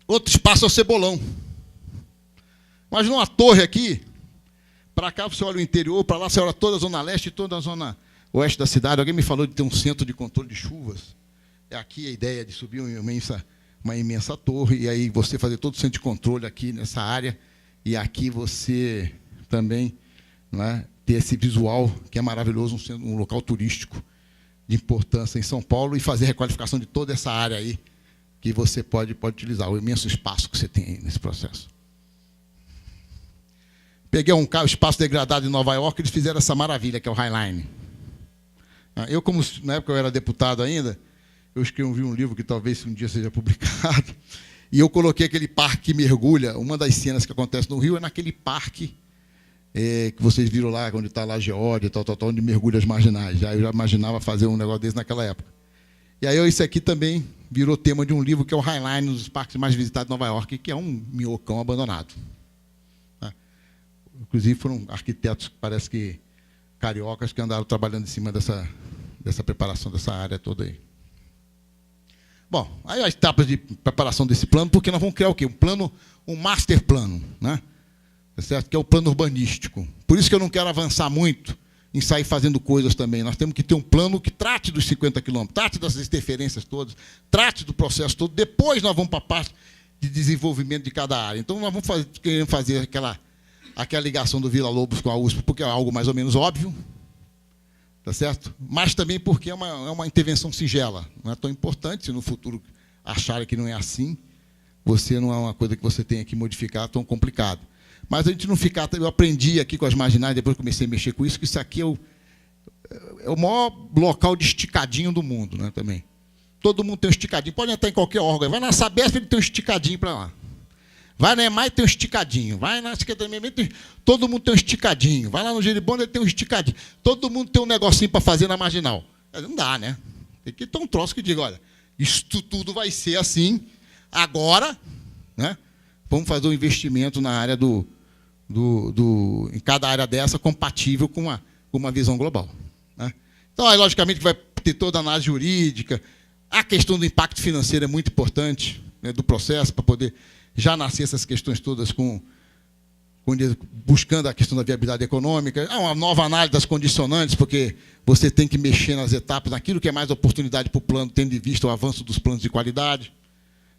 Outro espaço é o Cebolão. Imagina uma torre aqui, para cá você olha o interior, para lá você olha toda a zona leste e toda a zona oeste da cidade. Alguém me falou de ter um centro de controle de chuvas. É aqui a ideia de subir uma imensa torre, e aí você fazer todo o centro de controle aqui nessa área, e aqui você também, né, ter esse visual que é maravilhoso, um local turístico de importância em São Paulo, e fazer a requalificação de toda essa área aí que você pode utilizar, o imenso espaço que você tem aí nesse processo. Peguei um espaço degradado em Nova York, eles fizeram essa maravilha, que é o Highline. Eu, como na época eu era deputado ainda, eu escrevi um livro que talvez um dia seja publicado, e eu coloquei aquele parque que mergulha. Uma das cenas que acontece no Rio é naquele parque que vocês viram lá, onde está lá a Geode, onde mergulha as marginais. Já eu já imaginava fazer um negócio desse naquela época. E aí isso aqui também virou tema de um livro, que é o Highline, um dos parques mais visitados de Nova York, que é um minhocão abandonado. Inclusive foram arquitetos, parece que cariocas, que andaram trabalhando em cima dessa preparação dessa área toda aí. Bom, aí as etapas de preparação desse plano, porque nós vamos criar o quê? Um master plano, né? Tá certo? Que é o plano urbanístico. Por isso que eu não quero avançar muito em sair fazendo coisas também. Nós temos que ter um plano que trate dos 50 quilômetros, trate das interferências todas, trate do processo todo. Depois nós vamos para a parte de desenvolvimento de cada área. Então, nós vamos querer fazer aquela ligação do Vila Lobos com a USP, porque é algo mais ou menos óbvio, tá certo? Mas também porque é uma intervenção singela, não é tão importante, se no futuro acharem que não é assim, você não é uma coisa que você tenha que modificar tão complicado. Mas a gente não ficar... Eu aprendi aqui com as marginais, depois comecei a mexer com isso, que isso aqui é o maior local de esticadinho do mundo, né, também. Todo mundo tem um esticadinho, pode entrar em qualquer órgão. Vai na Sabesp, ele tem um esticadinho para lá. Vai na EMAI, tem um esticadinho. Vai na Secretaria de Meio, todo mundo tem um esticadinho. Vai lá no Geribonde, ele tem um esticadinho. Todo mundo tem um negocinho para fazer na marginal. Não dá, né? Tem que ter um troço que diga, olha, isso tudo vai ser assim, agora, né? Vamos fazer um investimento na área em cada área dessa compatível com uma visão global. Né? Então, aí, logicamente, que vai ter toda a análise jurídica. A questão do impacto financeiro é muito importante, né, do processo, para poder já nascer essas questões todas buscando a questão da viabilidade econômica. Há uma nova análise das condicionantes, porque você tem que mexer nas etapas, naquilo que é mais oportunidade para o plano, tendo em vista o avanço dos planos de qualidade.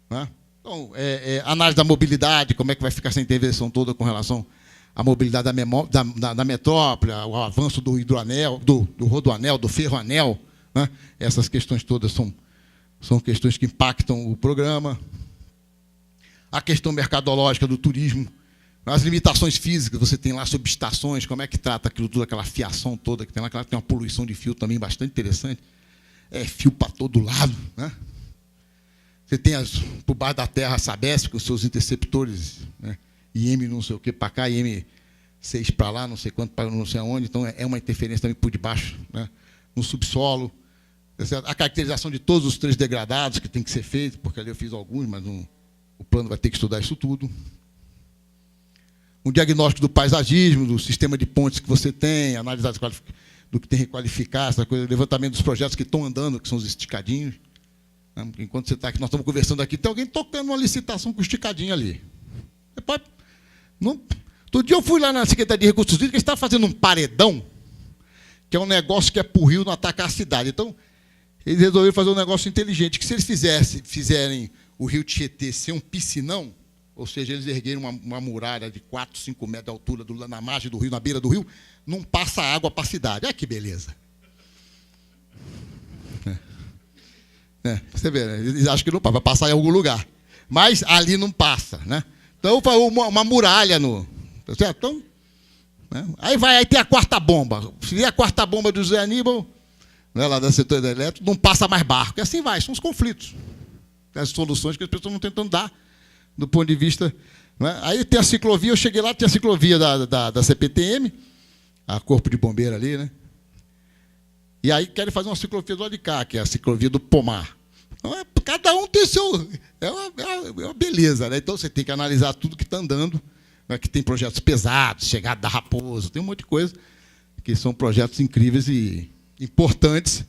Né? Então, análise da mobilidade, como é que vai ficar essa intervenção toda com relação à mobilidade da metrópole, o avanço do hidroanel, do rodoanel, do ferroanel. Né? Essas questões todas são questões que impactam o programa. A questão mercadológica do turismo, as limitações físicas, você tem lá subestações, como é que trata aquilo tudo, aquela fiação toda que tem lá, claro que tem uma poluição de fio também bastante interessante. É fio para todo lado. Né? Você tem por baixo da terra a Sabesp, com os seus interceptores, né? IM não sei o que para cá, IM6 para lá, não sei quanto para não sei aonde, então é uma interferência também por debaixo, né? No subsolo. A caracterização de todos os trens degradados que tem que ser feito, porque ali eu fiz alguns, mas o plano vai ter que estudar isso tudo. Um diagnóstico do paisagismo, do sistema de pontes que você tem, analisar do que tem que requalificar, essa coisa, levantamento dos projetos que estão andando, que são os esticadinhos. Enquanto você está aqui, nós estamos conversando aqui, tem alguém tocando uma licitação com esticadinho ali. Você pode... Todo dia eu fui lá na Secretaria de Recursos Hídricos, eles estavam fazendo um paredão, que é um negócio que é para o rio não atacar a cidade. Então, eles resolveram fazer um negócio inteligente, que se eles fizerem o rio Tietê ser um piscinão, ou seja, eles erguerem uma muralha de 4, 5 metros de altura na margem do rio, na beira do rio, não passa água para a cidade. Olha que beleza. Você vê, né? Eles acham que não passa, vai passar em algum lugar. Mas ali não passa. Né? Então, uma muralha no... Tá certo? Então, né? Aí tem a quarta bomba. Se vier a quarta bomba do José Aníbal, né, lá da setor elétrico, não passa mais barco. E assim vai, são os conflitos. As soluções que as pessoas estão tentando dar do ponto de vista... Né? Aí tem a ciclovia, eu cheguei lá, tem a ciclovia da CPTM, a Corpo de Bombeiro ali, né? E aí querem fazer uma ciclovia do lado de cá, que é a ciclovia do Pomar. Então, cada um tem seu... É uma beleza, né? Então você tem que analisar tudo que está andando, né? Que tem projetos pesados, Chegada da Raposa, tem um monte de coisa, que são projetos incríveis e importantes,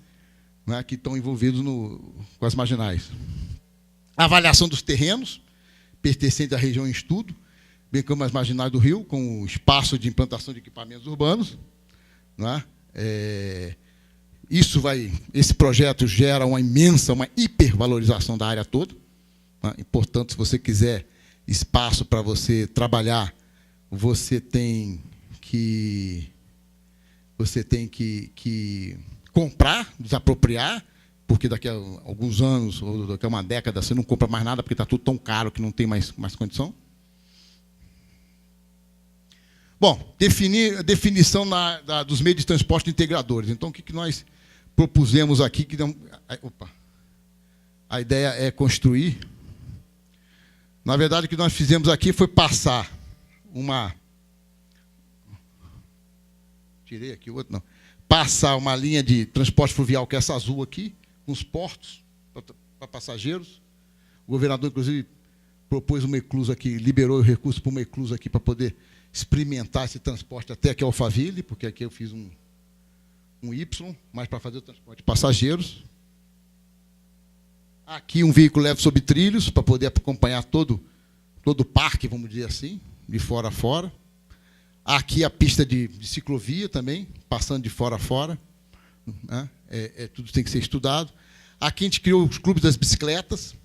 né? Que estão envolvidos com as marginais. A avaliação dos terrenos pertencentes à região em estudo, bem como as marginais do Rio, com o espaço de implantação de equipamentos urbanos. Né? Esse projeto gera uma hipervalorização da área toda. Né? E, portanto, se você quiser espaço para você trabalhar, você tem que comprar, desapropriar, porque daqui a alguns anos, ou daqui a uma década, você não compra mais nada, porque está tudo tão caro que não tem mais condição. Bom, definição dos meios de transporte integradores. Então, o que nós propusemos aqui? A ideia é construir. Na verdade, o que nós fizemos aqui foi passar tirei aqui o outro, não. Passar uma linha de transporte fluvial, que é essa azul aqui, com os portos para passageiros. O governador, inclusive, propôs uma eclusa aqui, liberou o recurso para uma eclusa aqui para poder experimentar esse transporte até aqui ao Alphaville, porque aqui eu fiz um Y, mas para fazer o transporte de passageiros. Aqui um veículo leve sobre trilhos, para poder acompanhar todo o parque, vamos dizer assim, de fora a fora. Aqui a pista de ciclovia também, passando de fora a fora. Né? Tudo tem que ser estudado. Aqui a gente criou os clubes das bicicletas.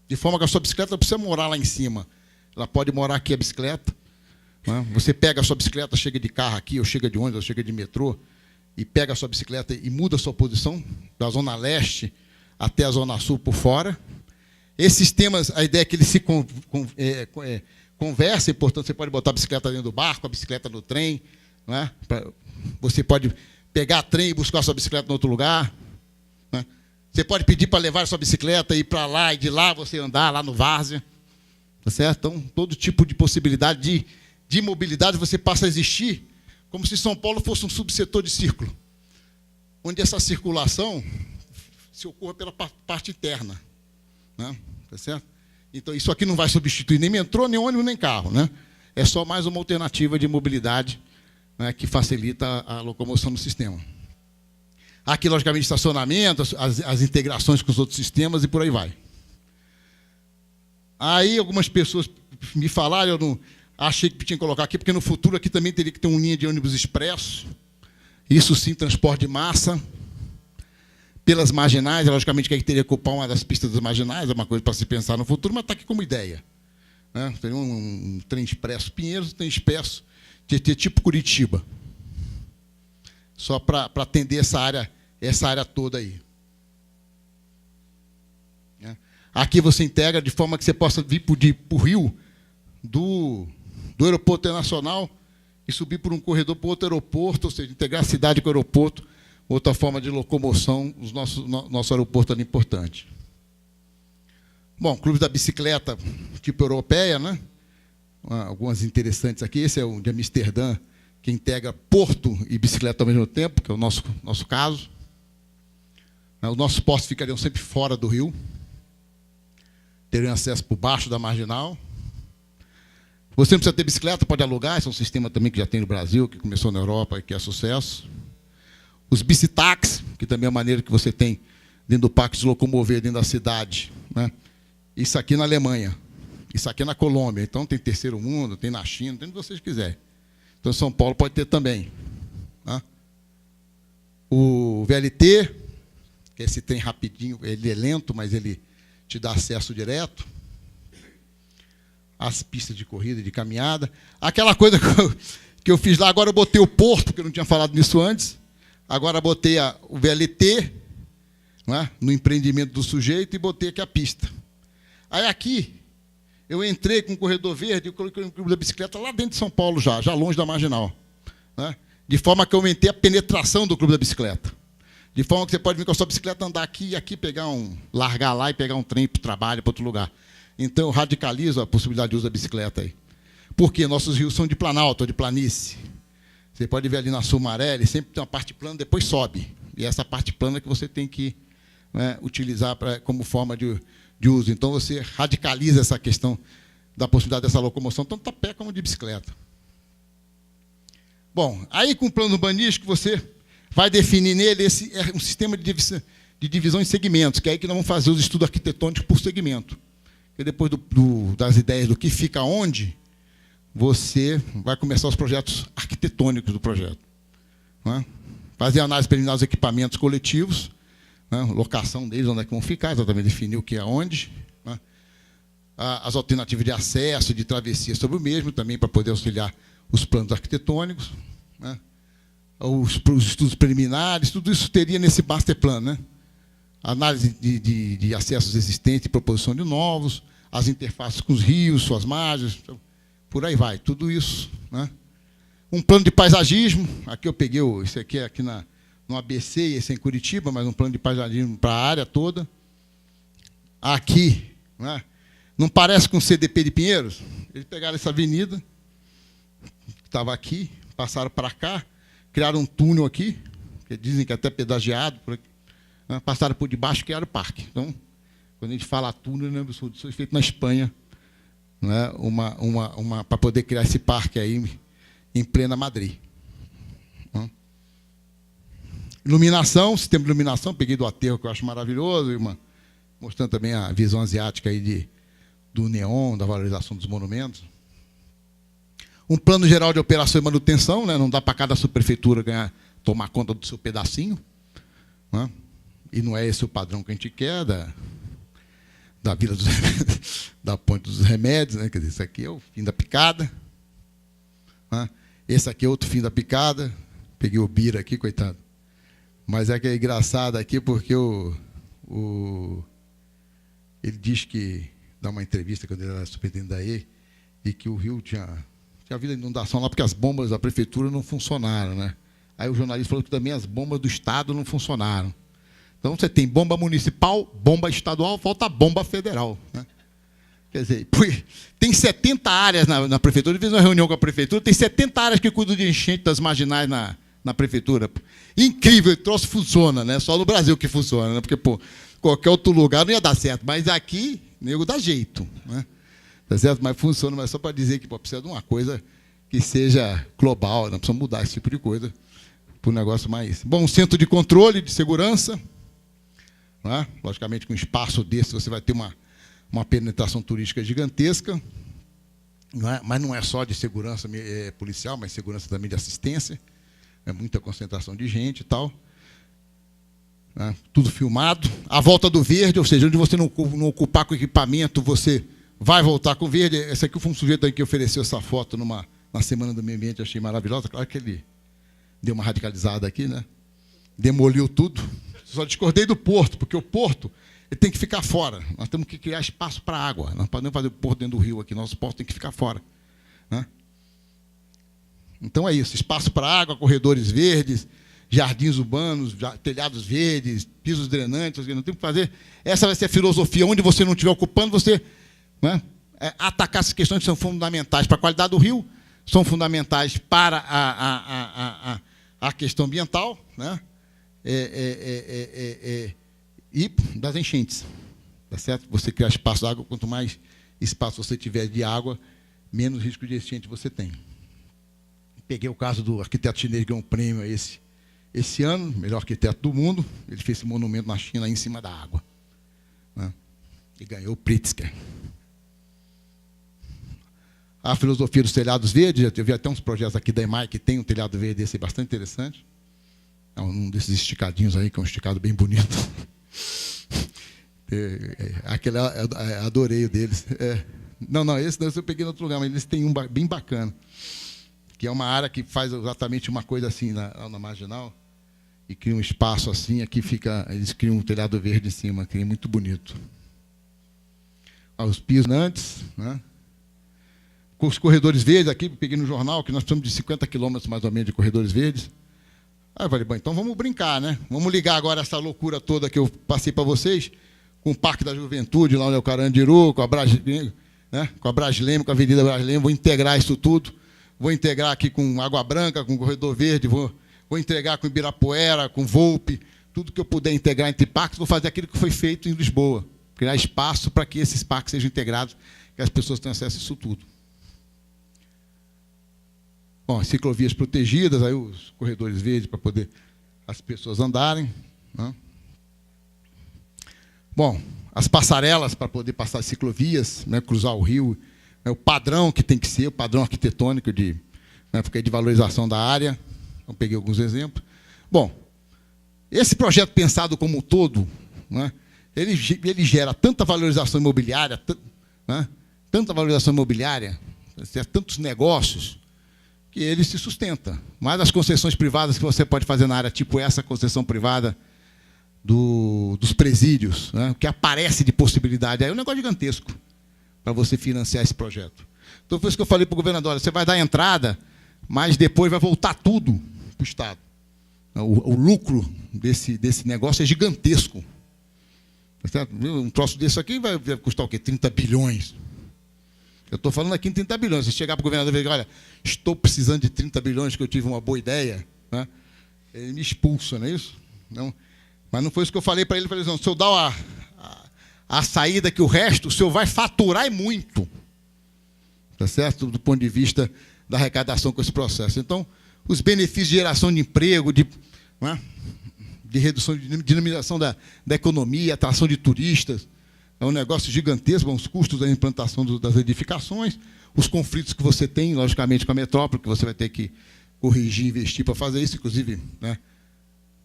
De forma que a sua bicicleta não precisa morar lá em cima. Ela pode morar aqui, a bicicleta. Né? Você pega a sua bicicleta, chega de carro aqui, ou chega de ônibus, ou chega de metrô, e pega a sua bicicleta e muda a sua posição, da zona leste até a zona sul por fora. Esses sistemas, a ideia é que eles se conversem, portanto, você pode botar a bicicleta dentro do barco, a bicicleta no trem. Né? Você pode pegar trem e buscar a sua bicicleta em outro lugar. Né? Você pode pedir para levar a sua bicicleta e ir para lá, e de lá você andar, lá no várzea. Tá certo? Então, todo tipo de possibilidade de mobilidade você passa a existir como se São Paulo fosse um subsetor de círculo, onde essa circulação se ocorra pela parte interna. Né? Tá certo? Então, isso aqui não vai substituir nem metrô, nem ônibus, nem carro. Né? É só mais uma alternativa de mobilidade, né, que facilita a locomoção no sistema. Aqui, logicamente, estacionamento, as integrações com os outros sistemas e por aí vai. Aí, algumas pessoas me falaram, eu não achei que tinha que colocar aqui, porque no futuro aqui também teria que ter uma linha de ônibus expresso. Isso sim, transporte de massa. Pelas marginais, logicamente que aí teria que ocupar uma das pistas das marginais, é uma coisa para se pensar no futuro, mas está aqui como ideia. Né? Tem um trem expresso Pinheiros, um trem expresso tipo Curitiba. Só para atender essa área toda aí. Aqui você integra de forma que você possa vir para o Rio do aeroporto internacional e subir por um corredor para outro aeroporto, ou seja, integrar a cidade com o aeroporto, outra forma de locomoção, nosso aeroporto ali importante. Bom, clube da bicicleta tipo europeia, né? Algumas interessantes aqui. Esse é o de Amsterdã, que integra porto e bicicleta ao mesmo tempo, que é o nosso caso. Os nossos postos ficariam sempre fora do rio, teriam acesso por baixo da marginal. Você não precisa ter bicicleta, pode alugar, esse é um sistema também que já tem no Brasil, que começou na Europa e que é sucesso. Os bicitaxis, que também é a maneira que você tem dentro do parque de se locomover dentro da cidade. Né? Isso aqui na Alemanha, isso aqui na Colômbia, então tem terceiro mundo, tem na China, tem onde vocês quiserem. Então São Paulo pode ter também. Né? O VLT, que é esse trem rapidinho, ele é lento, mas ele te dá acesso direto. As pistas de corrida e de caminhada. Aquela coisa que eu fiz lá, agora eu botei o porto, porque eu não tinha falado nisso antes. Agora botei o VLT, não é? No empreendimento do sujeito, e botei aqui a pista. Aí aqui, eu entrei com o corredor verde e coloquei o clube da bicicleta lá dentro de São Paulo, já longe da marginal. Né? De forma que eu aumentei a penetração do clube da bicicleta. De forma que você pode vir com a sua bicicleta, andar aqui e aqui, largar lá e pegar um trem para o trabalho, para outro lugar. Então, eu radicalizo a possibilidade de uso da bicicleta aí. Porque nossos rios são de planalto, de planície. Você pode ver ali na Sumaré, ele sempre tem uma parte plana, depois sobe. E essa parte plana que você tem que, né, utilizar como forma de uso. Então, você radicaliza essa questão da possibilidade dessa locomoção, tanto a pé como de bicicleta. Bom, aí com o plano urbanístico, você vai definir nele um sistema de divisão em segmentos, que é aí que nós vamos fazer os estudos arquitetônicos por segmento. E depois das ideias do que fica onde, você vai começar os projetos arquitetônicos do projeto. Né? Fazer análise preliminar dos equipamentos coletivos, né? Locação deles, onde é que vão ficar, exatamente definir o que é onde. Né? As alternativas de acesso, de travessia sobre o mesmo, também para poder auxiliar os planos arquitetônicos. Né? Os estudos preliminares, tudo isso teria nesse master plan, né? Análise de acessos existentes e proposição de novos, as interfaces com os rios, suas margens, por aí vai, tudo isso. Né? Um plano de paisagismo, aqui eu peguei, esse aqui é aqui no ABC, e esse é em Curitiba, mas um plano de paisagismo para a área toda. Aqui, né? Não parece com o CDP de Pinheiros? Eles pegaram essa avenida, que estava aqui, passaram para cá, criaram um túnel aqui, que dizem que é até pedagiado por aqui. Passaram por debaixo e criaram o parque. Então, quando a gente fala túnel, né, isso foi feito na Espanha, né, para poder criar esse parque aí em plena Madrid. Iluminação, sistema de iluminação, peguei do aterro, que eu acho maravilhoso, mostrando também a visão asiática aí do neon, da valorização dos monumentos. Um plano geral de operação e manutenção, né, não dá para cada subprefeitura tomar conta do seu pedacinho. Né? E não é esse o padrão que a gente quer da Vila dos Remédios, da Ponte dos Remédios, né? Quer dizer, isso aqui é o fim da picada. Né? Esse aqui é outro fim da picada. Peguei o Bira aqui, coitado. Mas é que é engraçado aqui porque ele diz que, dá uma entrevista quando ele era superintendente da E, e que o Rio tinha havido inundação lá porque as bombas da prefeitura não funcionaram, né? Aí o jornalista falou que também as bombas do Estado não funcionaram. Então você tem bomba municipal, bomba estadual, falta bomba federal, né? Quer dizer, tem 70 áreas na prefeitura, eu fiz uma reunião com a prefeitura, tem 70 áreas que cuidam de enchente das marginais na prefeitura. Incrível, o troço funciona, né? Só no Brasil que funciona, né? Porque, pô, qualquer outro lugar não ia dar certo, mas aqui, nego dá jeito, né? Tá certo? Mas funciona, mas só para dizer que, pô, precisa de uma coisa que seja global, não precisa mudar esse tipo de coisa para um negócio mais... Bom, um centro de controle, de segurança, né? Logicamente, com um espaço desse, você vai ter uma penetração turística gigantesca, não é? Mas não é só de segurança policial, mas segurança também de assistência, é muita concentração de gente e tal. Né? Tudo filmado. A volta do verde, ou seja, onde você não ocupar com equipamento, você vai voltar com verde. Esse aqui foi um sujeito aí que ofereceu essa foto na Semana do Meio Ambiente, achei maravilhosa. Claro que ele deu uma radicalizada aqui, né? Demoliu tudo. Só discordei do porto, porque o porto ele tem que ficar fora. Nós temos que criar espaço para a água. Nós não podemos fazer o porto dentro do rio aqui. Nosso porto tem que ficar fora. Né? Então é isso. Espaço para a água, corredores verdes, jardins urbanos, telhados verdes, pisos drenantes. Não tem que fazer. Essa vai ser a filosofia. Onde você não estiver ocupando, você... Né, atacar essas questões que são fundamentais para a qualidade do rio, são fundamentais para a questão ambiental, né? E das enchentes. Tá certo? Você criar espaço de água, quanto mais espaço você tiver de água, menos risco de enchente você tem. Peguei o caso do arquiteto chinês que ganhou um prêmio esse ano, melhor arquiteto do mundo. Ele fez esse monumento na China, aí em cima da água. Né? E ganhou o Pritzker. A filosofia dos telhados verdes, já teve até uns projetos aqui da EMAI que tem um telhado verde desse bastante interessante. É um desses esticadinhos aí, que é um esticado bem bonito. Aquele adorei o deles. Não, esse eu peguei em outro lugar, mas eles têm um bem bacana, que é uma área que faz exatamente uma coisa assim na marginal, e cria um espaço assim, aqui fica, eles criam um telhado verde em cima, que é muito bonito. Os pisos antes, né? Com os corredores verdes, aqui peguei no jornal que nós precisamos de 50 quilômetros mais ou menos de corredores verdes. Aí eu falei, bom, então vamos brincar, né? Vamos ligar agora essa loucura toda que eu passei para vocês, com o Parque da Juventude, lá onde é o Carandiru, com a Brasília, né? Com a Brasleme, com a Avenida Brasleme, vou integrar isso tudo. Vou integrar aqui com Água Branca, com Corredor Verde, vou integrar com Ibirapuera, com Volpe, tudo que eu puder integrar entre parques, vou fazer aquilo que foi feito em Lisboa, criar espaço para que esses parques sejam integrados, que as pessoas tenham acesso a isso tudo. Bom, as ciclovias protegidas, aí os corredores verdes para poder as pessoas andarem. Né? Bom, as passarelas para poder passar as ciclovias, né, cruzar o rio, né, o padrão que tem que ser, o padrão arquitetônico de valorização da área. Então, peguei alguns exemplos. Bom, esse projeto pensado como um todo, né, ele gera tanta valorização imobiliária, né, tanta valorização imobiliária, tantos negócios, que ele se sustenta. Mas as concessões privadas que você pode fazer na área, tipo essa concessão privada dos presídios, né, o que aparece de possibilidade, aí é um negócio gigantesco para você financiar esse projeto. Então, foi isso que eu falei para o governador, olha, você vai dar entrada, mas depois vai voltar tudo para o Estado. O lucro desse negócio é gigantesco. Tá certo? Um troço desse aqui vai custar o quê? 30 bilhões. Eu estou falando aqui em 30 bilhões. Se chegar para o governador e dizer, olha, estou precisando de 30 bilhões, que eu tive uma boa ideia, né? Ele me expulsa, não é isso? Não. Mas não foi isso que eu falei para ele. Eu falei, não, se eu dar a saída que o resto, o senhor vai faturar e muito. Tá certo? Do ponto de vista da arrecadação com esse processo. Então, os benefícios de geração de emprego, né? De redução, de dinamização da economia, atração de turistas, é um negócio gigantesco, os custos da implantação das edificações, os conflitos que você tem, logicamente, com a metrópole, que você vai ter que corrigir, investir para fazer isso, inclusive, né,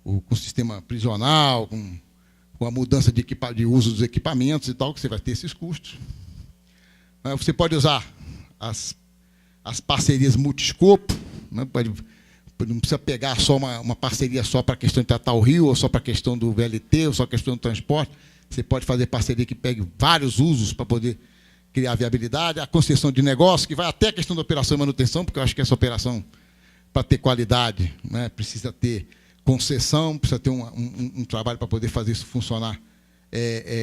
com o sistema prisional, com com a mudança de uso dos equipamentos e tal, que você vai ter esses custos. Você pode usar as parcerias multiscopo, né? Não precisa pegar só uma parceria só para a questão de tratar o rio, ou só para a questão do VLT, ou só a questão do transporte. Você pode fazer parceria que pegue vários usos para poder criar viabilidade. A concessão de negócio, que vai até a questão da operação e manutenção, porque eu acho que essa operação, para ter qualidade, né, precisa ter concessão, precisa ter um trabalho para poder fazer isso funcionar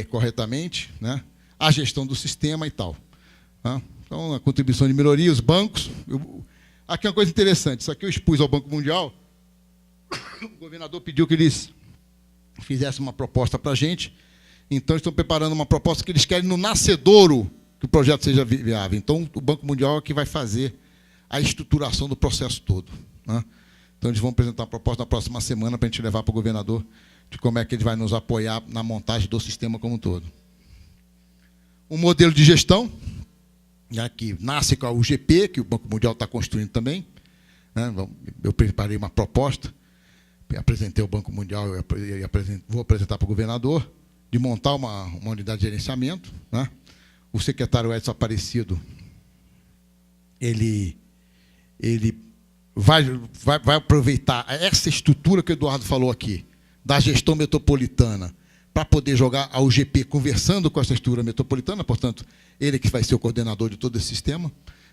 corretamente, né? A gestão do sistema e tal. Tá? Então, a contribuição de melhoria, os bancos. Aqui é uma coisa interessante, isso aqui eu expus ao Banco Mundial, o governador pediu que eles fizessem uma proposta para a gente, então eles estão preparando uma proposta que eles querem no nascedouro que o projeto seja viável. Então, o Banco Mundial é que vai fazer a estruturação do processo todo. Né? Então, eles vão apresentar a proposta na próxima semana para a gente levar para o governador de como é que ele vai nos apoiar na montagem do sistema como um todo. Um modelo de gestão, né, que nasce com a UGP, que o Banco Mundial está construindo também. Né? Eu preparei uma proposta, apresentei ao Banco Mundial e vou apresentar para o governador, de montar uma unidade de gerenciamento. Né? O secretário Edson Aparecido, ele vai aproveitar essa estrutura que o Eduardo falou aqui, da gestão metropolitana, para poder jogar a UGP conversando com essa estrutura metropolitana, portanto, ele que vai ser o coordenador de todo esse sistema,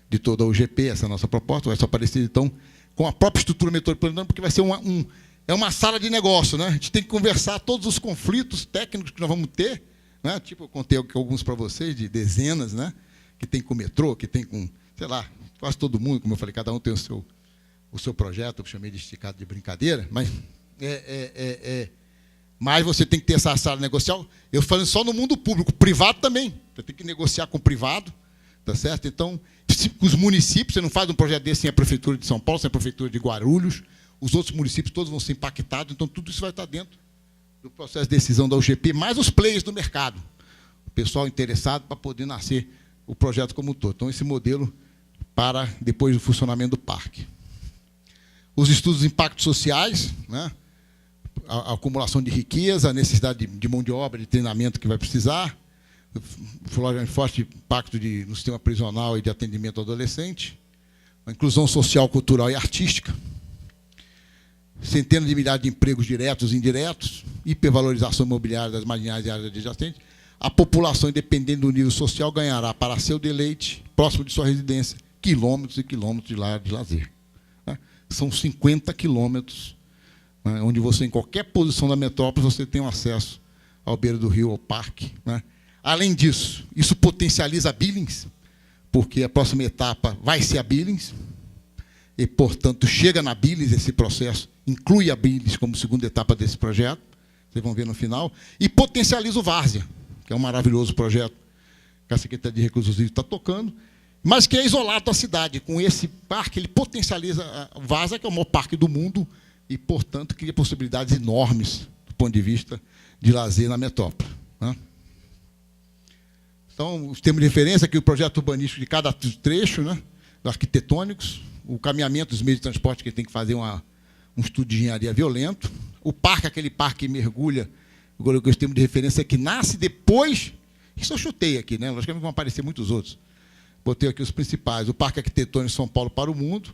de toda a UGP, essa é a nossa proposta, vai só aparecer, então, com a própria estrutura metropolitana, porque vai ser uma sala de negócio, né? A gente tem que conversar todos os conflitos técnicos que nós vamos ter, né? Tipo, eu contei alguns para vocês, de dezenas, né? Que tem com o metrô, que tem com, sei lá, quase todo mundo, como eu falei, cada um tem o seu projeto, eu chamei de esticado de brincadeira, mas mas você tem que ter essa sala negocial. Eu falo só no mundo público, privado também. Você tem que negociar com o privado, tá certo? Então, os municípios, você não faz um projeto desse sem a Prefeitura de São Paulo, sem a Prefeitura de Guarulhos, os outros municípios todos vão ser impactados, então tudo isso vai estar dentro do processo de decisão da UGP, mais os players do mercado, o pessoal interessado para poder nascer o projeto como um todo. Então, esse modelo para depois do funcionamento do parque. Os estudos de impactos sociais, né? A acumulação de riqueza, a necessidade de mão de obra, de treinamento que vai precisar, forte impacto no sistema prisional e de atendimento ao adolescente, a inclusão social, cultural e artística, centenas de milhares de empregos diretos e indiretos, hipervalorização imobiliária das marginais e áreas adjacentes. A população, independente do nível social, ganhará para seu deleite, próximo de sua residência, quilômetros e quilômetros de área de lazer. São 50 quilômetros, né, onde você, em qualquer posição da metrópole, você tem um acesso ao beira do rio, ao parque. Né? Além disso, isso potencializa a Billings, porque a próxima etapa vai ser a Billings, e, portanto, chega na Billings esse processo, inclui a Billings como segunda etapa desse projeto, vocês vão ver no final, e potencializa o Várzea, que é um maravilhoso projeto que a Secretaria de Recursos Hídricos está tocando, mas que é isolado da cidade. Com esse parque, ele potencializa o Várzea, que é o maior parque do mundo, e, portanto, cria possibilidades enormes do ponto de vista de lazer na metrópole. Né? Então, os termos de referência aqui, o projeto urbanístico de cada trecho, né, arquitetônicos, o caminhamento dos meios de transporte, que tem que fazer um estudo de engenharia violento, o parque, aquele parque que mergulha, os termos de referência que nasce depois, isso eu chutei aqui, né? Logicamente vão aparecer muitos outros. Botei aqui os principais, o Parque Arquitetônico São Paulo para o Mundo,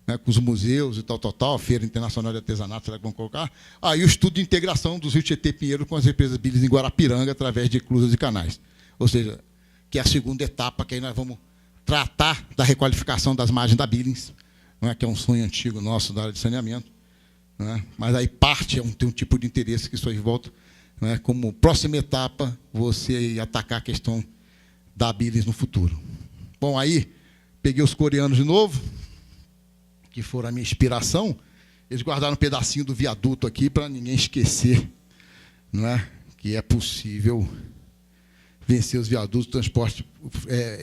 né, com os museus e tal, a Feira Internacional de Artesanato, será que vão colocar? E o estudo de integração dos rios Tietê e Pinheiro com as represas Billings em Guarapiranga, através de eclusas e canais. Ou seja, que é a segunda etapa, que aí nós vamos tratar da requalificação das margens da Billings, não é, que é um sonho antigo nosso da área de saneamento. Não é? Mas aí tem um tipo de interesse que isso aí volta, não é, como próxima etapa, você atacar a questão da Billings no futuro. Bom, aí peguei os coreanos de novo, que foram a minha inspiração. Eles guardaram um pedacinho do viaduto aqui para ninguém esquecer, não é, que é possível vencer os viadutos, o transporte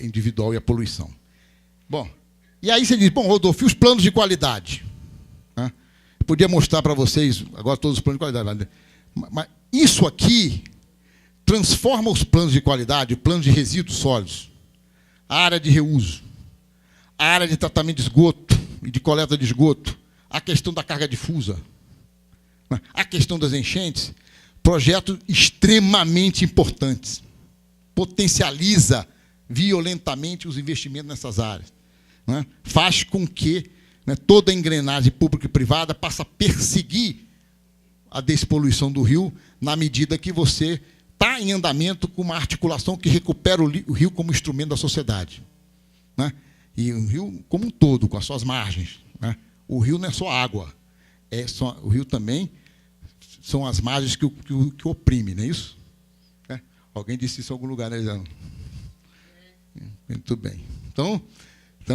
individual e a poluição. Bom, e aí você diz, bom, Rodolfo, e os planos de qualidade? Né? Eu podia mostrar para vocês agora todos os planos de qualidade, mas isso aqui transforma os planos de qualidade, o plano de resíduos sólidos, a área de reuso, a área de tratamento de esgoto e de coleta de esgoto, a questão da carga difusa, a questão das enchentes, Projetos extremamente importantes. Potencializa violentamente os investimentos nessas áreas. Né? Faz com que, né, toda a engrenagem pública e privada passe a perseguir a despoluição do rio, na medida que você está em andamento com uma articulação que recupera o rio como instrumento da sociedade. Né? E o rio como um todo, com as suas margens. Né? O rio não é só água. O rio também são as margens que oprimem, não é isso? É? Alguém disse isso em algum lugar, né, Eliano? Muito bem. Então,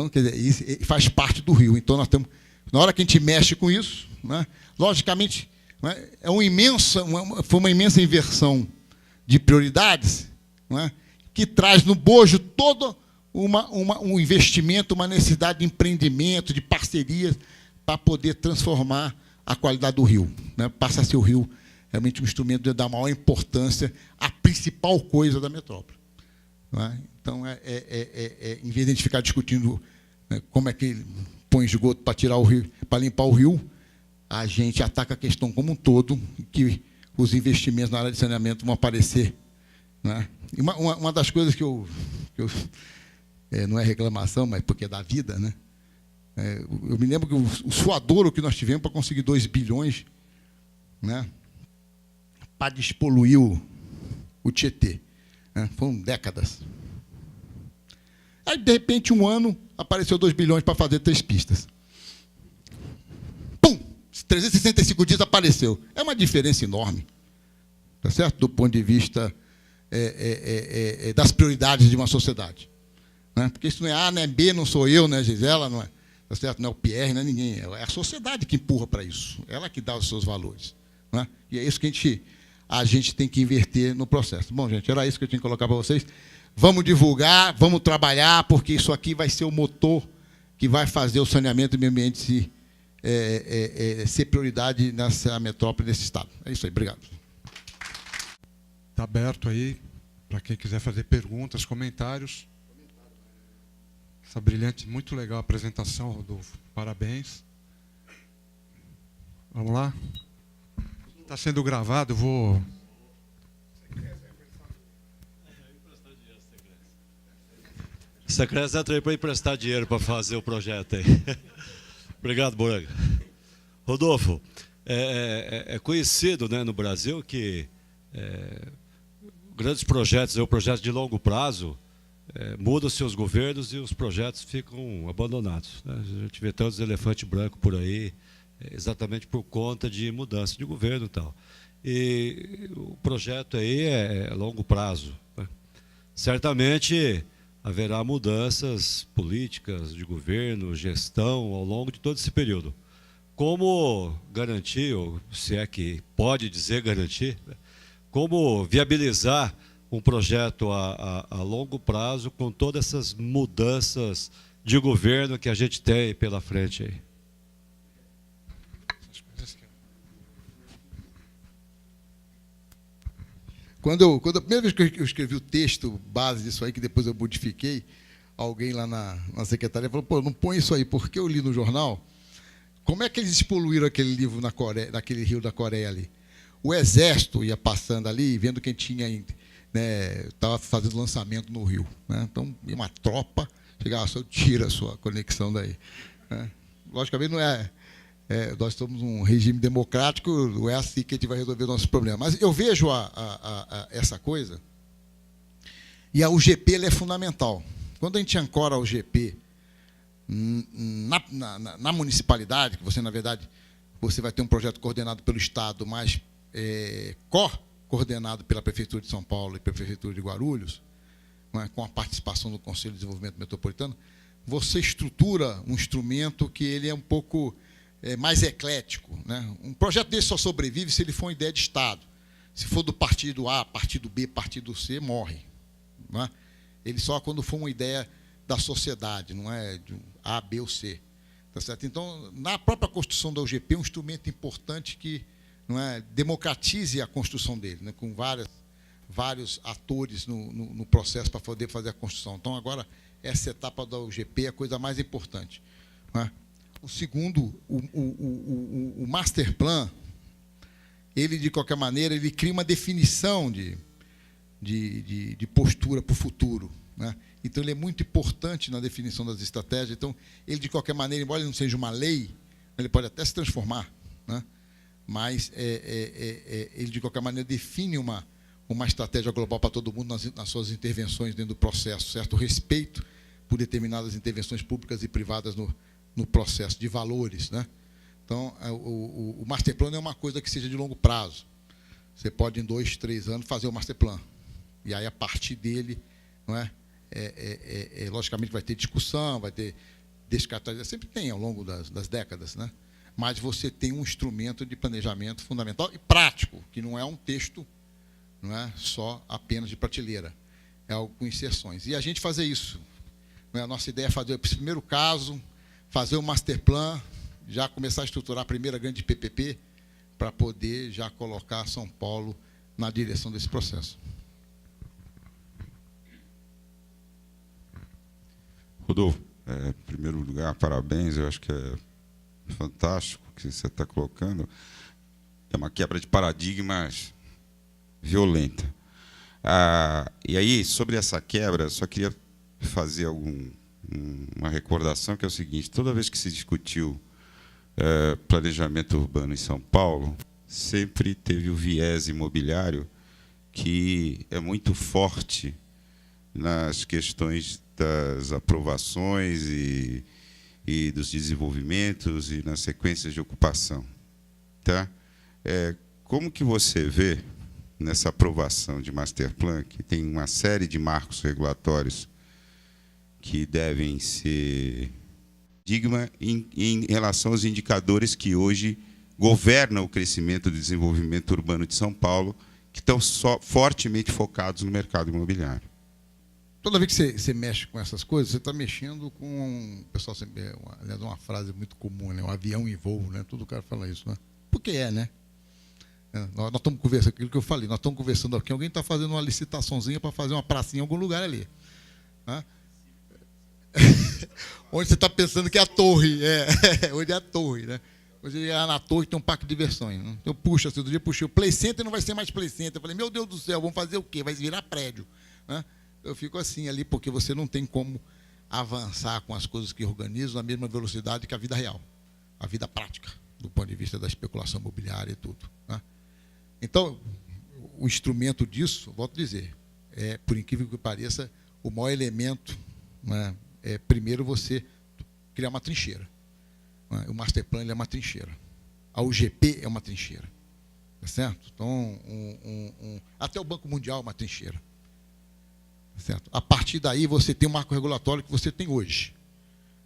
quer dizer, isso faz parte do rio. Então, nós temos, na hora que a gente mexe com isso, né, logicamente, né, foi uma imensa inversão de prioridades, né, que traz no bojo todo um investimento, uma necessidade de empreendimento, de parcerias, para poder transformar a qualidade do rio. Né? Passa a ser o rio realmente um instrumento da maior importância, a principal coisa da metrópole. Né? Então, em vez de a gente ficar discutindo, né, como é que põe esgoto para tirar o rio, para limpar o rio, a gente ataca a questão como um todo, que os investimentos na área de saneamento vão aparecer. Né? E uma das coisas que eu não é reclamação, mas porque é da vida, né? Eu me lembro que o suadouro que nós tivemos para conseguir 2 bilhões, né, para despoluir o Tietê. Né? Foram décadas. Aí, de repente, um ano, apareceu 2 bilhões para fazer 3 pistas. Pum! 365 dias apareceu. É uma diferença enorme. Tá certo? Do ponto de vista das prioridades de uma sociedade. Né? Porque isso não é A, não é B, não sou eu, não é Gisela, não é, tá certo? Não é o Pierre, não é ninguém. É a sociedade que empurra para isso. Ela que dá os seus valores. Né? E é isso que a gente tem que inverter no processo. Bom, gente, era isso que eu tinha que colocar para vocês. Vamos divulgar, vamos trabalhar, porque isso aqui vai ser o motor que vai fazer o saneamento do meio ambiente ser prioridade nessa metrópole, nesse estado. É isso aí, obrigado. Está aberto aí para quem quiser fazer perguntas, comentários. Essa brilhante, muito legal a apresentação, Rodolfo. Parabéns. Vamos lá? Está sendo gravado, eu vou... Secretário entrou aí para emprestar dinheiro para fazer o projeto aí. Obrigado, Moraga. Rodolfo, é conhecido, né, no Brasil que grandes projetos, projetos de longo prazo, mudam seus governos e os projetos ficam abandonados. Né? A gente vê tantos elefantes brancos por aí, exatamente por conta de mudança de governo e tal. E o projeto aí é longo prazo. Né? Certamente haverá mudanças políticas de governo, gestão, ao longo de todo esse período. Como garantir, ou se é que pode dizer garantir, né? Como viabilizar um projeto a longo prazo com todas essas mudanças de governo que a gente tem pela frente aí? Quando a primeira vez que eu escrevi o texto base disso aí, que depois eu modifiquei, alguém lá na secretaria falou, pô, não põe isso aí, porque eu li no jornal, como é que eles despoluíram aquele livro naquele rio da Coreia ali? O exército ia passando ali, vendo quem tinha, né, estava fazendo lançamento no rio. Né? Então, ia uma tropa, chegava só, tira a sua conexão daí. Né? Logicamente, não nós somos um regime democrático, não é assim que a gente vai resolver nossos problemas. Mas eu vejo essa coisa, e a UGP ela é fundamental. Quando a gente ancora a UGP na municipalidade, que você, na verdade, você vai ter um projeto coordenado pelo Estado, mas coordenado pela Prefeitura de São Paulo e pela Prefeitura de Guarulhos, né, com a participação do Conselho de Desenvolvimento Metropolitano, você estrutura um instrumento que ele é um pouco mais eclético. Né? Um projeto desse só sobrevive se ele for uma ideia de Estado. Se for do partido A, partido B, partido C, morre. Não é? Ele só quando for uma ideia da sociedade, não é de A, B ou C. Tá certo? Então, na própria construção da UGP, é um instrumento importante que, não é, democratize a construção dele, né, com vários atores no processo para poder fazer a construção. Então, agora, essa etapa da UGP é a coisa mais importante. Não é? O segundo, o Master Plan, ele, de qualquer maneira, ele cria uma definição de postura para o futuro, né? Então, ele é muito importante na definição das estratégias. Então, ele, de qualquer maneira, embora ele não seja uma lei, ele pode até se transformar, né? Mas ele, de qualquer maneira, define uma estratégia global para todo mundo nas suas intervenções dentro do processo, certo? O respeito por determinadas intervenções públicas e privadas no processo de valores, né? Então, o master plan é uma coisa que seja de longo prazo. Você pode, em 2, 3 anos, fazer o master plan. E aí, a partir dele, não é? Logicamente, vai ter discussão, vai ter descartagem. Sempre tem ao longo das décadas, né? Mas você tem um instrumento de planejamento fundamental e prático, que não é um texto, não é só apenas de prateleira. É algo com inserções. E a gente fazer isso. A nossa ideia é fazer esse primeiro caso, fazer o master plan, já começar a estruturar a primeira grande PPP, para poder já colocar São Paulo na direção desse processo. Rodolfo, em primeiro lugar, parabéns, eu acho que é fantástico o que você está colocando. É uma quebra de paradigmas violenta. E aí, sobre essa quebra, só queria fazer uma recordação, que é o seguinte: toda vez que se discutiu planejamento urbano em São Paulo, sempre teve o viés imobiliário, que é muito forte nas questões das aprovações e dos desenvolvimentos e nas sequências de ocupação. Tá? Como que você vê nessa aprovação de master plan, que tem uma série de marcos regulatórios que devem ser digna em relação aos indicadores que hoje governam o crescimento e desenvolvimento urbano de São Paulo, que estão fortemente focados no mercado imobiliário? Toda vez que você mexe com essas coisas, você está mexendo com... O pessoal sempre... Aliás, uma frase muito comum, né? Um avião em voo, né? Todo cara fala isso, né? Porque né? Nós estamos conversando, aquilo que eu falei, nós estamos conversando aqui, alguém está fazendo uma licitaçãozinha para fazer uma pracinha em algum lugar ali. Né? Onde você está pensando que é a torre, onde é a torre, né? Hoje na torre tem um parque de diversões. Né? Eu puxo, assim, outro dia puxei o Play Center, não vai ser mais Play Center. Eu falei, meu Deus do céu, vamos fazer o quê? Vai virar prédio. Né? Eu fico assim ali, porque você não tem como avançar com as coisas que organizam na mesma velocidade que a vida real, a vida prática, do ponto de vista da especulação imobiliária e tudo. Né? Então, o instrumento disso, volto a dizer, por incrível que pareça, o maior elemento, né, primeiro você criar uma trincheira. Né? O master plan ele é uma trincheira. A UGP é uma trincheira. Tá certo? Então, até o Banco Mundial é uma trincheira. Tá certo? A partir daí, você tem o marco regulatório que você tem hoje.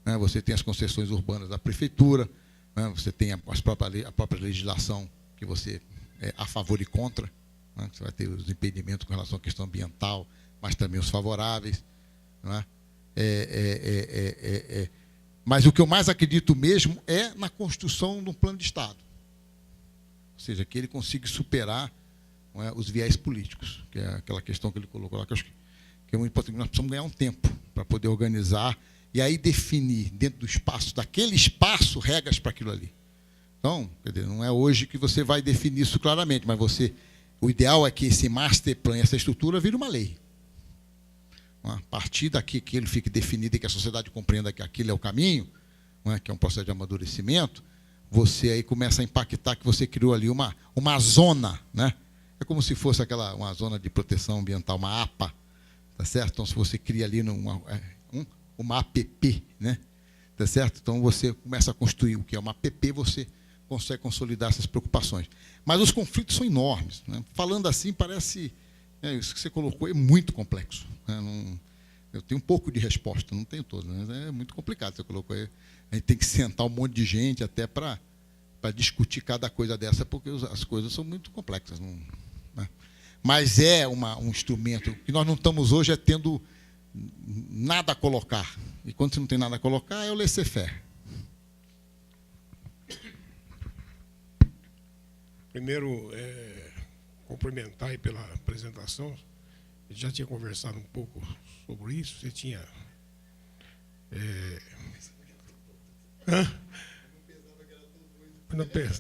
Né? Você tem as concessões urbanas da prefeitura, né? Você tem a própria legislação que você a favor e contra, né? Você vai ter os impedimentos com relação à questão ambiental, mas também os favoráveis. Não é? Mas o que eu mais acredito mesmo é na construção de um plano de Estado. Ou seja, que ele consiga superar, não é, os viés políticos, que é aquela questão que ele colocou lá, que eu acho que é muito importante. Nós precisamos ganhar um tempo para poder organizar e aí definir, dentro do espaço, daquele espaço, regras para aquilo ali. Então, quer dizer, não é hoje que você vai definir isso claramente, mas o ideal é que esse master plan, essa estrutura, vire uma lei. A partir daqui que ele fique definido e que a sociedade compreenda que aquilo é o caminho, não é, que é um processo de amadurecimento, você aí começa a impactar que você criou ali uma zona, né? É como se fosse uma zona de proteção ambiental, uma APA, tá certo? Então, se você cria ali uma APP, né? Tá certo? Então, você começa a construir o que é uma APP, você consegue consolidar essas preocupações. Mas os conflitos são enormes. Né? Falando assim, parece... isso que você colocou é muito complexo. Né? Eu tenho um pouco de resposta, não tenho toda, mas é muito complicado. Você colocou aí. A gente tem que sentar um monte de gente até para discutir cada coisa dessa, porque as coisas são muito complexas. Né? Mas é um instrumento. O que nós não estamos hoje é tendo nada a colocar. E quando você não tem nada a colocar, é o laissez-faire. Primeiro, cumprimentar aí pela apresentação. A gente já tinha conversado um pouco sobre isso. Você tinha...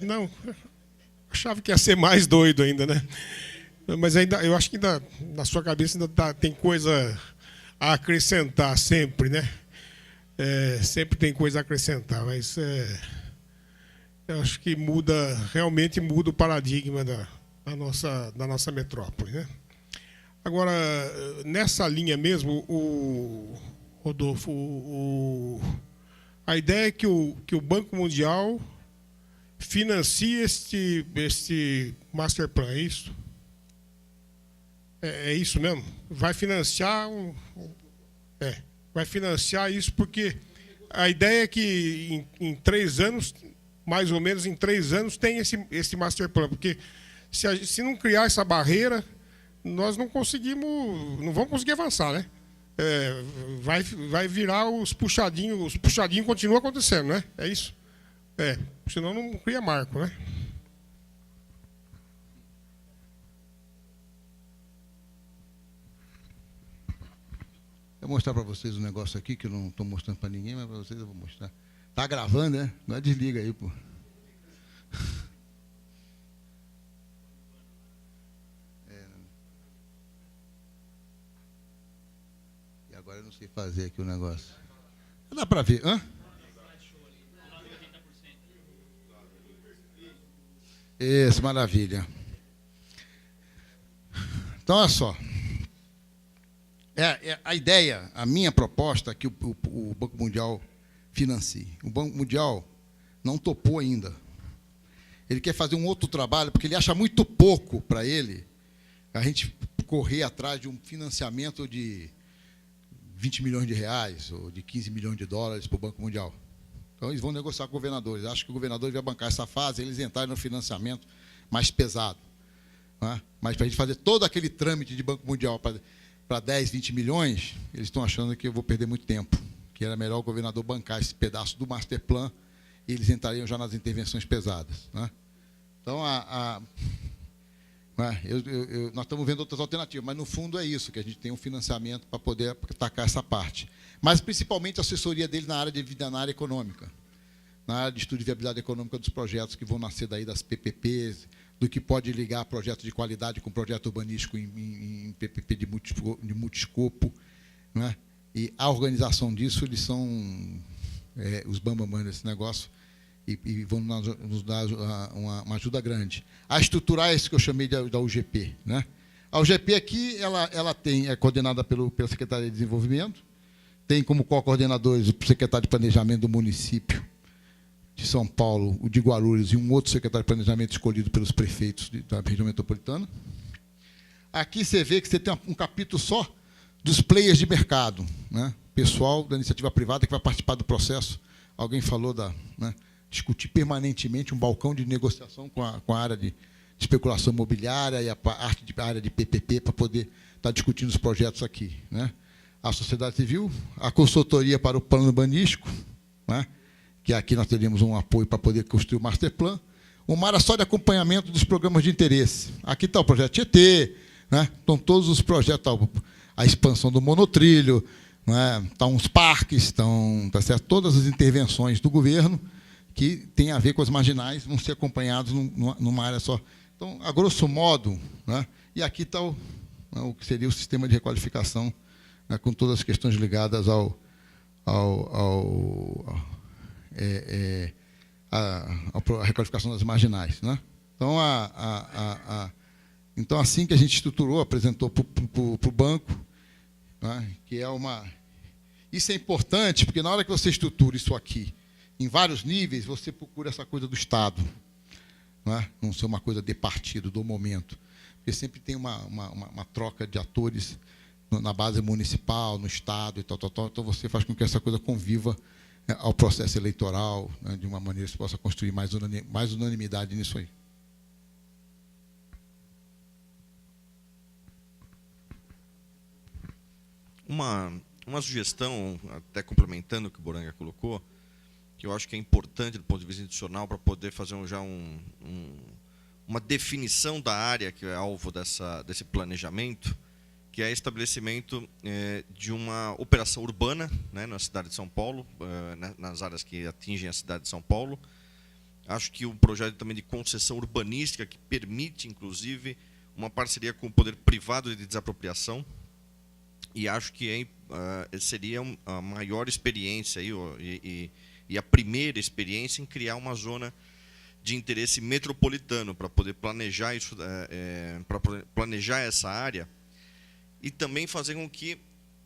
Não, achava que ia ser mais doido ainda, né? Mas ainda, eu acho que ainda, na sua cabeça ainda tem coisa a acrescentar sempre, né? Sempre tem coisa a acrescentar, mas eu acho que realmente muda o paradigma da nossa metrópole, né? Agora, nessa linha mesmo, Rodolfo, a ideia é que o Banco Mundial financia este Master Plan, é isso? É isso mesmo? Vai financiar vai financiar isso porque a ideia é que em 3 anos, mais ou menos em 3 anos, tem esse Master Plan, porque se não criar essa barreira, nós não vamos conseguir avançar, né? Vai virar os puxadinhos continuam acontecendo, né? É isso? Senão não cria marco, né? Eu vou mostrar para vocês um negócio aqui que eu não estou mostrando para ninguém, mas para vocês eu vou mostrar. Tá gravando, né? Agora desliga aí, pô. E agora eu não sei fazer aqui o negócio. Dá para ver, hã? Isso, maravilha. Então, olha só. A ideia, a minha proposta é que o Banco Mundial financie. O Banco Mundial não topou ainda. Ele quer fazer um outro trabalho, porque ele acha muito pouco para ele a gente correr atrás de um financiamento de 20 milhões de reais ou de 15 milhões de dólares para o Banco Mundial. Então, eles vão negociar com governadores. Acho que o governador vai bancar essa fase, eles entrarem no financiamento mais pesado. Não é? Mas para a gente fazer todo aquele trâmite de Banco Mundial para 10, 20 milhões, eles estão achando que eu vou perder muito tempo, que era melhor o governador bancar esse pedaço do Master Plan e eles entrariam já nas intervenções pesadas. Né? Então, nós estamos vendo outras alternativas, mas no fundo é isso, que a gente tem um financiamento para poder atacar essa parte. Mas principalmente a assessoria dele na área econômica, na área de estudo de viabilidade econômica dos projetos que vão nascer daí das PPPs, do que pode ligar projeto de qualidade com projeto urbanístico em PPP de multiscopo. Né? E a organização disso, eles são os bambamãs desse negócio e vão nos dar uma ajuda grande. A estruturar isso que eu chamei da UGP. Né? A UGP aqui ela é coordenada pela Secretaria de Desenvolvimento, tem como co-coordenadores o secretário de Planejamento do município de São Paulo, o de Guarulhos, e um outro secretário de Planejamento escolhido pelos prefeitos da região metropolitana. Aqui você vê que você tem um capítulo só dos players de mercado, né? Pessoal da iniciativa privada que vai participar do processo. Alguém falou discutir permanentemente um balcão de negociação com a área de especulação imobiliária e a área de PPP para poder estar discutindo os projetos aqui. Né? A sociedade civil, a consultoria para o plano urbanístico, né? Que aqui nós teríamos um apoio para poder construir o Master Plan, uma área só de acompanhamento dos programas de interesse. Aqui está o projeto Tietê, né? Estão todos os projetos, a expansão do monotrilho, né? Estão os parques, tá certo? Todas as intervenções do governo que têm a ver com as marginais vão ser acompanhados numa área só. Então, a grosso modo, né? E aqui está o que seria o sistema de requalificação, né? Com todas as questões ligadas a requalificação das marginais. Né? Então, então, assim que a gente estruturou, apresentou para o banco, né? Que é uma... Isso é importante, porque na hora que você estrutura isso aqui, em vários níveis, você procura essa coisa do Estado. Né? Não ser uma coisa de partido, do momento. Porque sempre tem uma troca de atores na base municipal, no Estado e tal. Então, você faz com que essa coisa conviva ao processo eleitoral, né, de uma maneira que se possa construir mais unanimidade nisso aí. Uma sugestão, até complementando o que o Boranga colocou, que eu acho que é importante do ponto de vista institucional para poder fazer uma definição da área que é alvo desse planejamento, que é o estabelecimento de uma operação urbana, né, na cidade de São Paulo, nas áreas que atingem a cidade de São Paulo, Acho que o projeto também de concessão urbanística, que permite, inclusive, uma parceria com o poder privado de desapropriação. E acho que seria a maior experiência e a primeira experiência em criar uma zona de interesse metropolitano para poder planejar isso, para planejar essa área e também fazer com que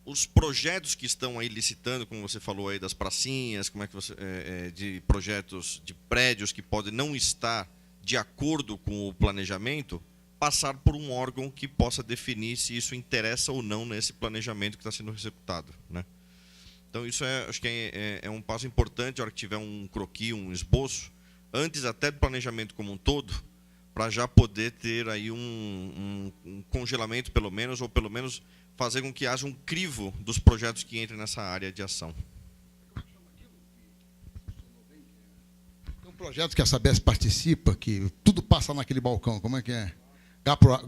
os projetos que estão aí licitando, como você falou aí das pracinhas, como é que você de projetos de prédios que podem não estar de acordo com o planejamento, passar por um órgão que possa definir se isso interessa ou não nesse planejamento que está sendo executado, né? Então isso acho que é um passo importante. A hora que tiver um croquis, um esboço, antes até do planejamento como um todo, para já poder ter aí um congelamento pelo menos, ou pelo menos fazer com que haja um crivo dos projetos que entrem nessa área de ação. Tem um projeto que a Sabesp participa, que tudo passa naquele balcão, como é que é?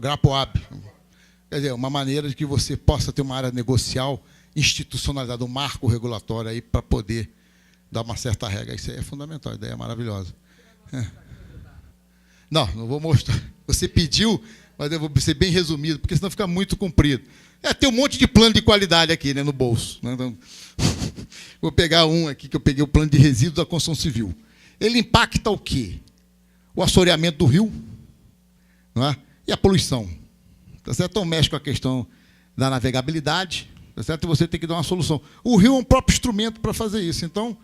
Grapoab. Quer dizer, uma maneira de que você possa ter uma área negocial institucionalizada, um marco regulatório aí para poder dar uma certa regra. Isso aí é fundamental, a ideia é maravilhosa. Não vou mostrar. Você pediu, mas eu vou ser bem resumido, porque senão fica muito comprido. Tem um monte de plano de qualidade aqui, né, no bolso. Então, vou pegar um aqui, que eu peguei o plano de resíduos da construção civil. Ele impacta o quê? O assoreamento do rio, não é? E a poluição. Tá certo? Então, mexe com a questão da navegabilidade, tá certo? E você tem que dar uma solução. O rio é um próprio instrumento para fazer isso. Então,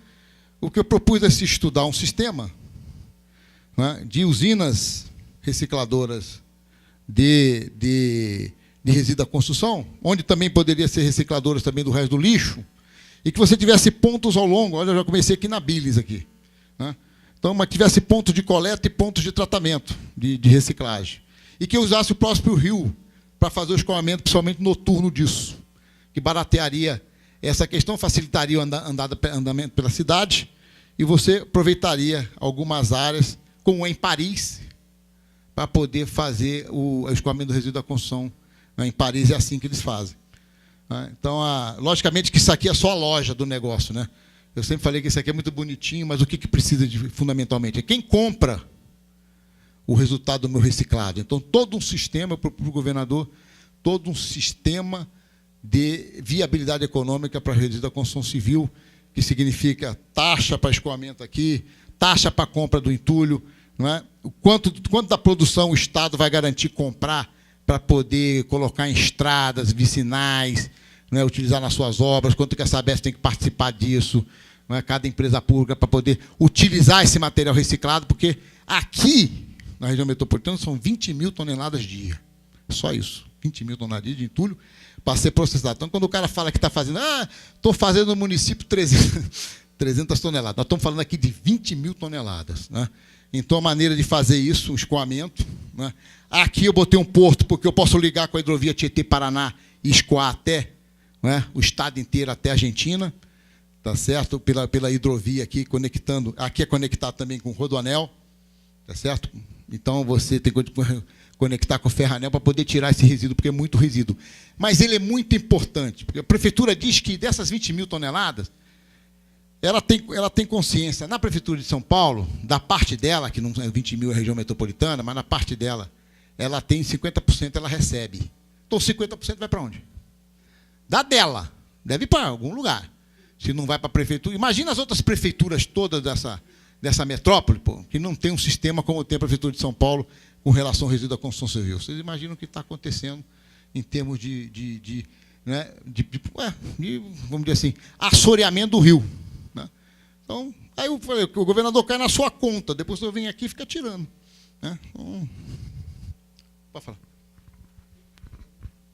o que eu propus é se estudar um sistema, né, de usinas recicladoras de resíduo da construção, onde também poderia ser recicladoras também do resto do lixo, e que você tivesse pontos ao longo. Olha, eu já comecei aqui na Bilis, aqui, né? Então, mas tivesse pontos de coleta e pontos de tratamento, de reciclagem. E que usasse o próprio rio para fazer o escoamento, principalmente noturno disso, que baratearia essa questão, facilitaria o andamento pela cidade, e você aproveitaria algumas áreas, como em Paris, para poder fazer o escoamento do resíduo da construção. Em Paris é assim que eles fazem. Então, logicamente que isso aqui é só a loja do negócio, né? Eu sempre falei que isso aqui é muito bonitinho, mas o que precisa fundamentalmente é quem compra o resultado do meu reciclado. Então, todo um sistema, para o governador, todo um sistema de viabilidade econômica para resíduo da construção civil, que significa taxa para escoamento aqui, taxa para compra do entulho, não é? Quanto da produção o Estado vai garantir comprar para poder colocar em estradas, vicinais, não é? Utilizar nas suas obras, quanto que a Sabesp tem que participar disso, não é? Cada empresa pública para poder utilizar esse material reciclado, porque aqui, na região metropolitana, são 20 mil toneladas dia. Só isso, 20 mil toneladas de entulho para ser processado. Então, quando o cara fala que está fazendo, estou fazendo no município 300 toneladas. Nós estamos falando aqui de 20 mil toneladas, né? Então, a maneira de fazer isso, um escoamento, né? Aqui eu botei um porto, porque eu posso ligar com a hidrovia Tietê-Paraná e escoar até, né, o estado inteiro, até a Argentina, tá certo? Pela hidrovia aqui, conectando. Aqui é conectado também com o Rodoanel, tá certo? Então, você tem que conectar com o Ferranel para poder tirar esse resíduo, porque é muito resíduo. Mas ele é muito importante, porque a prefeitura diz que dessas 20 mil toneladas, ela tem consciência, na Prefeitura de São Paulo, da parte dela, que não é 20 mil é região metropolitana, mas na parte dela, ela tem 50%, ela recebe. Então, 50% vai para onde? Da dela. Deve ir para algum lugar. Se não vai para a prefeitura... Imagina as outras prefeituras todas dessa metrópole, pô, que não tem um sistema como tem a Prefeitura de São Paulo com relação ao resíduo da construção civil. Vocês imaginam o que está acontecendo em termos vamos dizer assim, assoreamento do rio. Então, aí eu falei, o governador cai na sua conta, depois eu venho aqui e fica tirando. Né? Então, pode falar.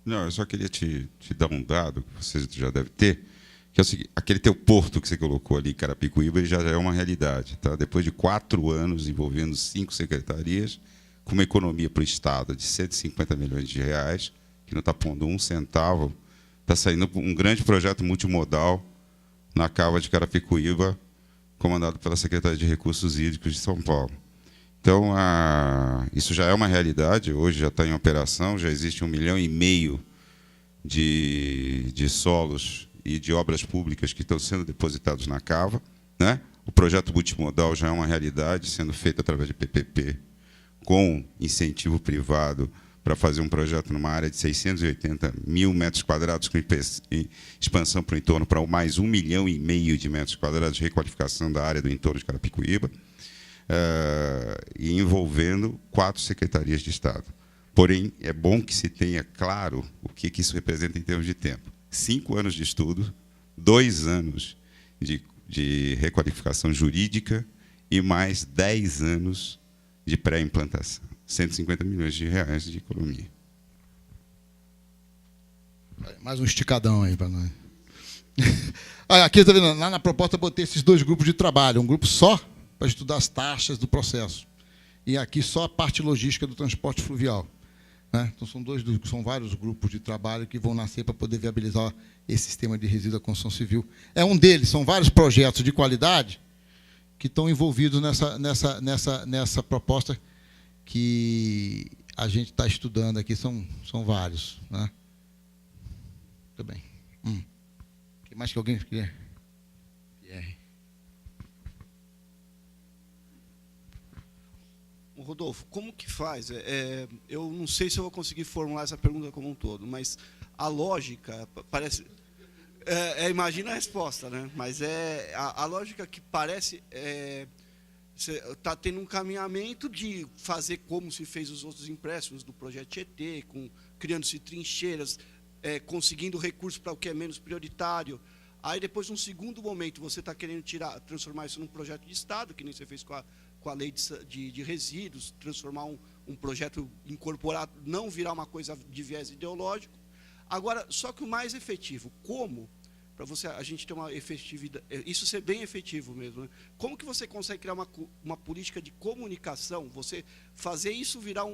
Não, eu só queria te dar um dado, que você já deve ter, que é o seguinte: aquele teu porto que você colocou ali em Carapicuíba, ele já é uma realidade. Tá? Depois de 4 anos envolvendo 5 secretarias, com uma economia para o Estado de 150 milhões de reais, que não está pondo um centavo, está saindo um grande projeto multimodal na cava de Carapicuíba, comandado pela Secretaria de Recursos Hídricos de São Paulo. Então, isso já é uma realidade, hoje já está em operação, já existe 1,5 milhão de solos e de obras públicas que estão sendo depositados na cava, né? O projeto multimodal já é uma realidade, sendo feito através de PPP, com incentivo privado, para fazer um projeto numa área de 680 mil metros quadrados, com expansão para o entorno para mais 1,5 milhão de metros quadrados, de requalificação da área do entorno de Carapicuíba, e envolvendo 4 secretarias de Estado. Porém, é bom que se tenha claro o que isso representa em termos de tempo. 5 anos de estudo, 2 anos de requalificação jurídica e mais 10 anos de pré-implantação. 150 milhões de reais de economia. Mais um esticadão aí para nós. Aqui, tá vendo? Lá na proposta eu botei esses 2 grupos de trabalho. Um grupo só para estudar as taxas do processo. E aqui só a parte logística do transporte fluvial. Né? Então, são vários grupos de trabalho que vão nascer para poder viabilizar esse sistema de resíduo da construção civil. É um deles, são vários projetos de qualidade que estão envolvidos nessa proposta que a gente está estudando aqui, são vários. Né? Muito bem. O que mais que alguém quer? Rodolfo, como que faz? Eu não sei se eu vou conseguir formular essa pergunta como um todo, mas a lógica parece... imagina a resposta, né? Mas a lógica que parece... Você está tendo um caminhamento de fazer como se fez os outros empréstimos do projeto Tietê, criando-se trincheiras, conseguindo recursos para o que é menos prioritário. Aí, depois, num segundo momento, você está querendo transformar isso num projeto de Estado, que nem você fez com a lei de resíduos, transformar um projeto incorporado, não virar uma coisa de viés ideológico. Agora, só que o mais efetivo, como... para a gente ter uma efetividade, isso ser bem efetivo mesmo, né? Como que você consegue criar uma política de comunicação, você fazer isso virar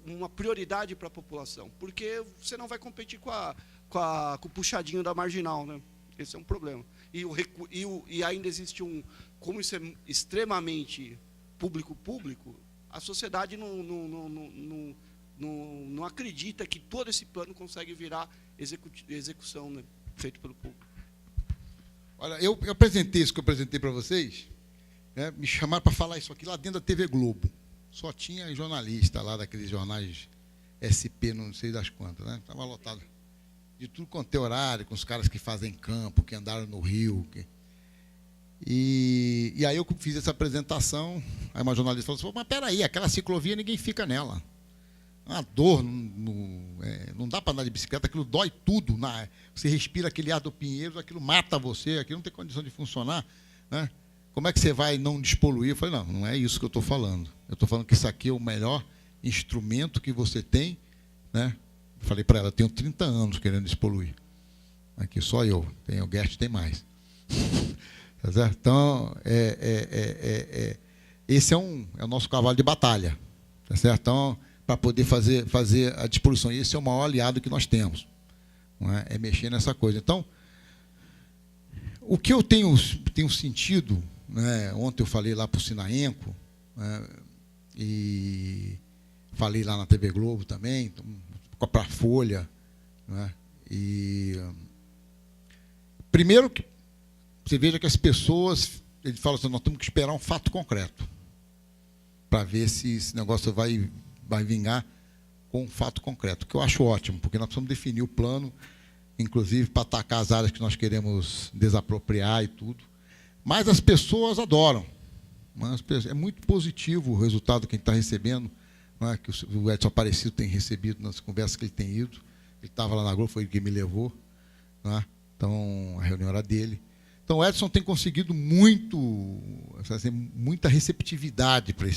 uma prioridade para a população? Porque você não vai competir com o puxadinho da marginal, né? Esse é um problema. E ainda existe como isso é extremamente público, a sociedade não acredita que todo esse plano consegue virar execução, né? Feito pelo público. Olha, eu apresentei isso que eu apresentei para vocês, né? Me chamaram para falar isso aqui lá dentro da TV Globo. Só tinha jornalista lá daqueles jornais SP, não sei das quantas, né? Estava lotado de tudo quanto é horário, com os caras que fazem campo, que andaram no Rio. E aí eu fiz essa apresentação, aí uma jornalista falou assim, mas peraí, aquela ciclovia ninguém fica nela. Uma dor, não dá para andar de bicicleta, aquilo dói tudo. Você respira aquele ar do Pinheiros, aquilo mata você, aquilo não tem condição de funcionar. Né? Como é que você vai não despoluir? Eu falei, não é isso que eu estou falando. Eu estou falando que isso aqui é o melhor instrumento que você tem. Né? Eu falei para ela, eu tenho 30 anos querendo despoluir. Aqui só eu, o Guest tem mais. Tá certo? Então, esse é o nosso cavalo de batalha. Tá certo? Então, para poder fazer a despoluição. E esse é o maior aliado que nós temos. Não é mexer nessa coisa. Então, o que eu tenho sentido, né, ontem eu falei lá para o Sinaenco, né, e falei lá na TV Globo também, para a Folha. Né, primeiro, que você veja que as pessoas, eles falam assim, nós temos que esperar um fato concreto para ver se esse negócio vai vingar com um fato concreto, que eu acho ótimo, porque nós precisamos definir o plano, inclusive para atacar as áreas que nós queremos desapropriar e tudo. Mas as pessoas adoram. É muito positivo o resultado que a gente está recebendo, né, que o Edson Aparecido tem recebido nas conversas que ele tem ido. Ele estava lá na Globo, foi ele que me levou. Né, então, a reunião era dele. Então, o Edson tem conseguido muita receptividade para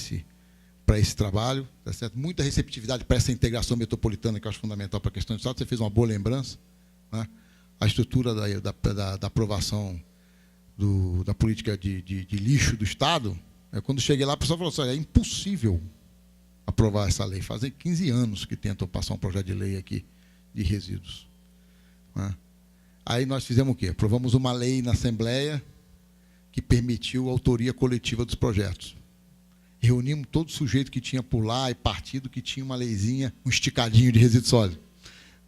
esse trabalho, tá certo? Muita receptividade para essa integração metropolitana, que eu acho fundamental para a questão do Estado. Você fez uma boa lembrança. Né? A estrutura da aprovação da política de lixo do Estado, quando cheguei lá, a pessoa falou assim, é impossível aprovar essa lei. Fazem 15 anos que tentam passar um projeto de lei aqui de resíduos. Né? Aí nós fizemos o quê? Aprovamos uma lei na Assembleia que permitiu a autoria coletiva dos projetos. Reunimos todo sujeito que tinha por lá e partido que tinha uma leizinha, um esticadinho de resíduo sólido.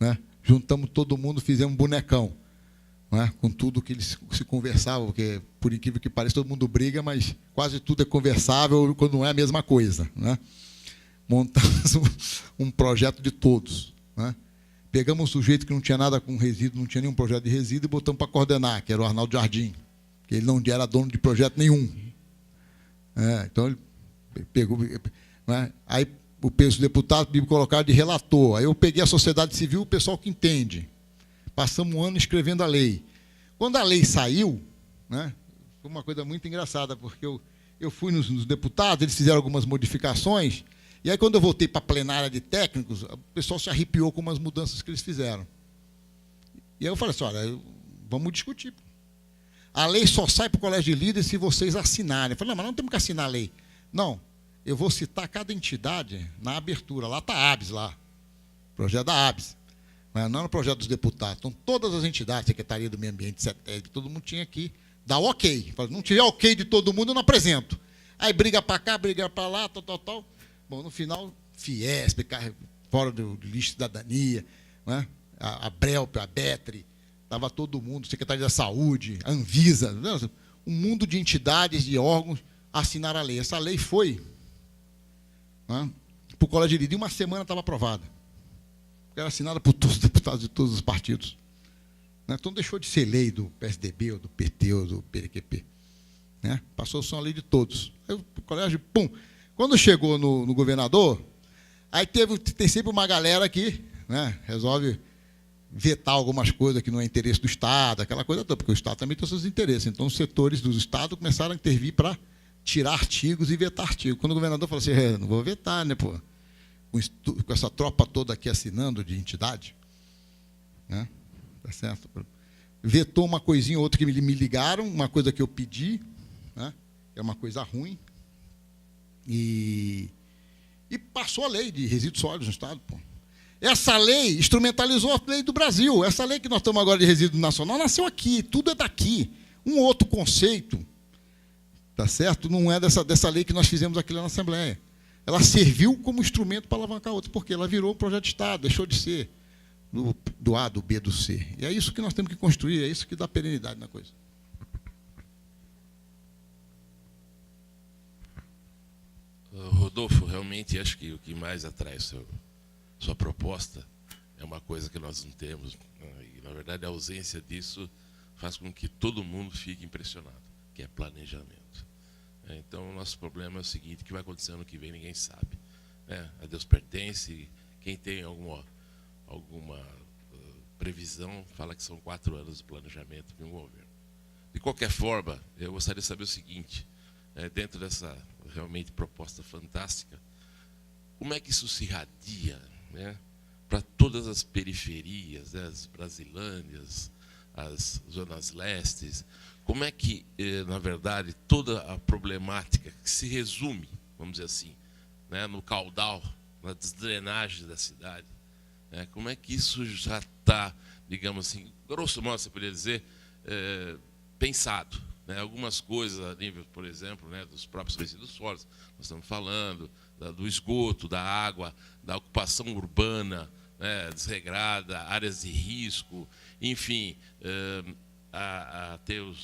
Né? Juntamos todo mundo, fizemos um bonecão. não é? Com tudo que eles se conversavam, porque, por incrível que pareça, todo mundo briga, mas quase tudo é conversável quando não é a mesma coisa. Não é? Montamos um projeto de todos. Não é? Pegamos um sujeito que não tinha nada com resíduo, não tinha nenhum projeto de resíduo, e botamos para coordenar, que era o Arnaldo Jardim, que ele não era dono de projeto nenhum. Então, ele pegou... Não é? Aí, o peso do deputado me colocaram de relator. Aí eu peguei a sociedade civil, o pessoal que entende. Passamos um ano escrevendo a lei. Quando a lei saiu, né, foi uma coisa muito engraçada, porque eu fui nos deputados, eles fizeram algumas modificações, e aí, quando eu voltei para a plenária de técnicos, o pessoal se arrepiou com umas mudanças que eles fizeram. E aí eu falei assim, olha, vamos discutir. A lei só sai para o colégio de líderes se vocês assinarem. Eu falei, não, mas não temos que assinar a lei. Não, eu vou citar cada entidade na abertura. Lá está a ABS, lá. Projeto da ABS. Não é no projeto dos deputados. Então, todas as entidades, Secretaria do Meio Ambiente, CETESB, todo mundo tinha que dar o ok. Se não tiver ok de todo mundo, eu não apresento. Aí briga para cá, briga para lá, tal. Bom, no final, Fiesp, fora do lixo cidadania, né? A Brelp, a Betre, estava todo mundo, Secretaria da Saúde, a Anvisa, um mundo de entidades, de órgãos, assinaram a lei. Essa lei foi, né, para o Colégio de Líderes, em uma semana estava aprovada. Era assinada por todos os deputados de todos os partidos. Né? Então, deixou de ser lei do PSDB, ou do PT, ou do PQP. Né? Passou a ser uma lei de todos. Aí o colégio, pum. Quando chegou no governador, aí tem sempre uma galera que, né, resolve vetar algumas coisas que não é interesse do Estado, aquela coisa toda, porque o Estado também tem seus interesses. Então, os setores do Estado começaram a intervir para tirar artigos e vetar artigos. Quando o governador falou assim, não vou vetar, né, pô? Com essa tropa toda aqui assinando de entidade, né? Tá certo? Vetou uma coisinha ou outra que me ligaram, uma coisa que eu pedi, né? É uma coisa ruim. E passou a lei de resíduos sólidos no Estado. Pô. Essa lei instrumentalizou a lei do Brasil. Essa lei que nós estamos agora de resíduo nacional nasceu aqui, tudo é daqui. Um outro conceito, tá certo? Não é dessa lei que nós fizemos aqui na Assembleia. Ela serviu como instrumento para alavancar outra, porque ela virou um projeto de Estado, deixou de ser do A, do B, do C. E é isso que nós temos que construir, é isso que dá perenidade na coisa. Rodolfo, realmente acho que o que mais atrai sua proposta é uma coisa que nós não temos, e na verdade a ausência disso faz com que todo mundo fique impressionado, que é planejamento. Então o nosso problema é o seguinte, o que vai acontecer ano que vem ninguém sabe. A Deus pertence, quem tem alguma previsão fala que são 4 anos de planejamento de um governo. De qualquer forma, eu gostaria de saber o seguinte, dentro dessa realmente proposta fantástica, como é que isso se irradia, né, para todas as periferias, né, as Brasilândias, as zonas lestes, como é que, na verdade, toda a problemática que se resume, vamos dizer assim, né, no caudal, na desdrenagem da cidade, né, como é que isso já está, digamos assim, grosso modo, você poderia dizer, pensado? Né, algumas coisas a nível, por exemplo, né, dos próprios resíduos sólidos, nós estamos falando do esgoto, da água, da ocupação urbana, né, desregrada, áreas de risco, enfim,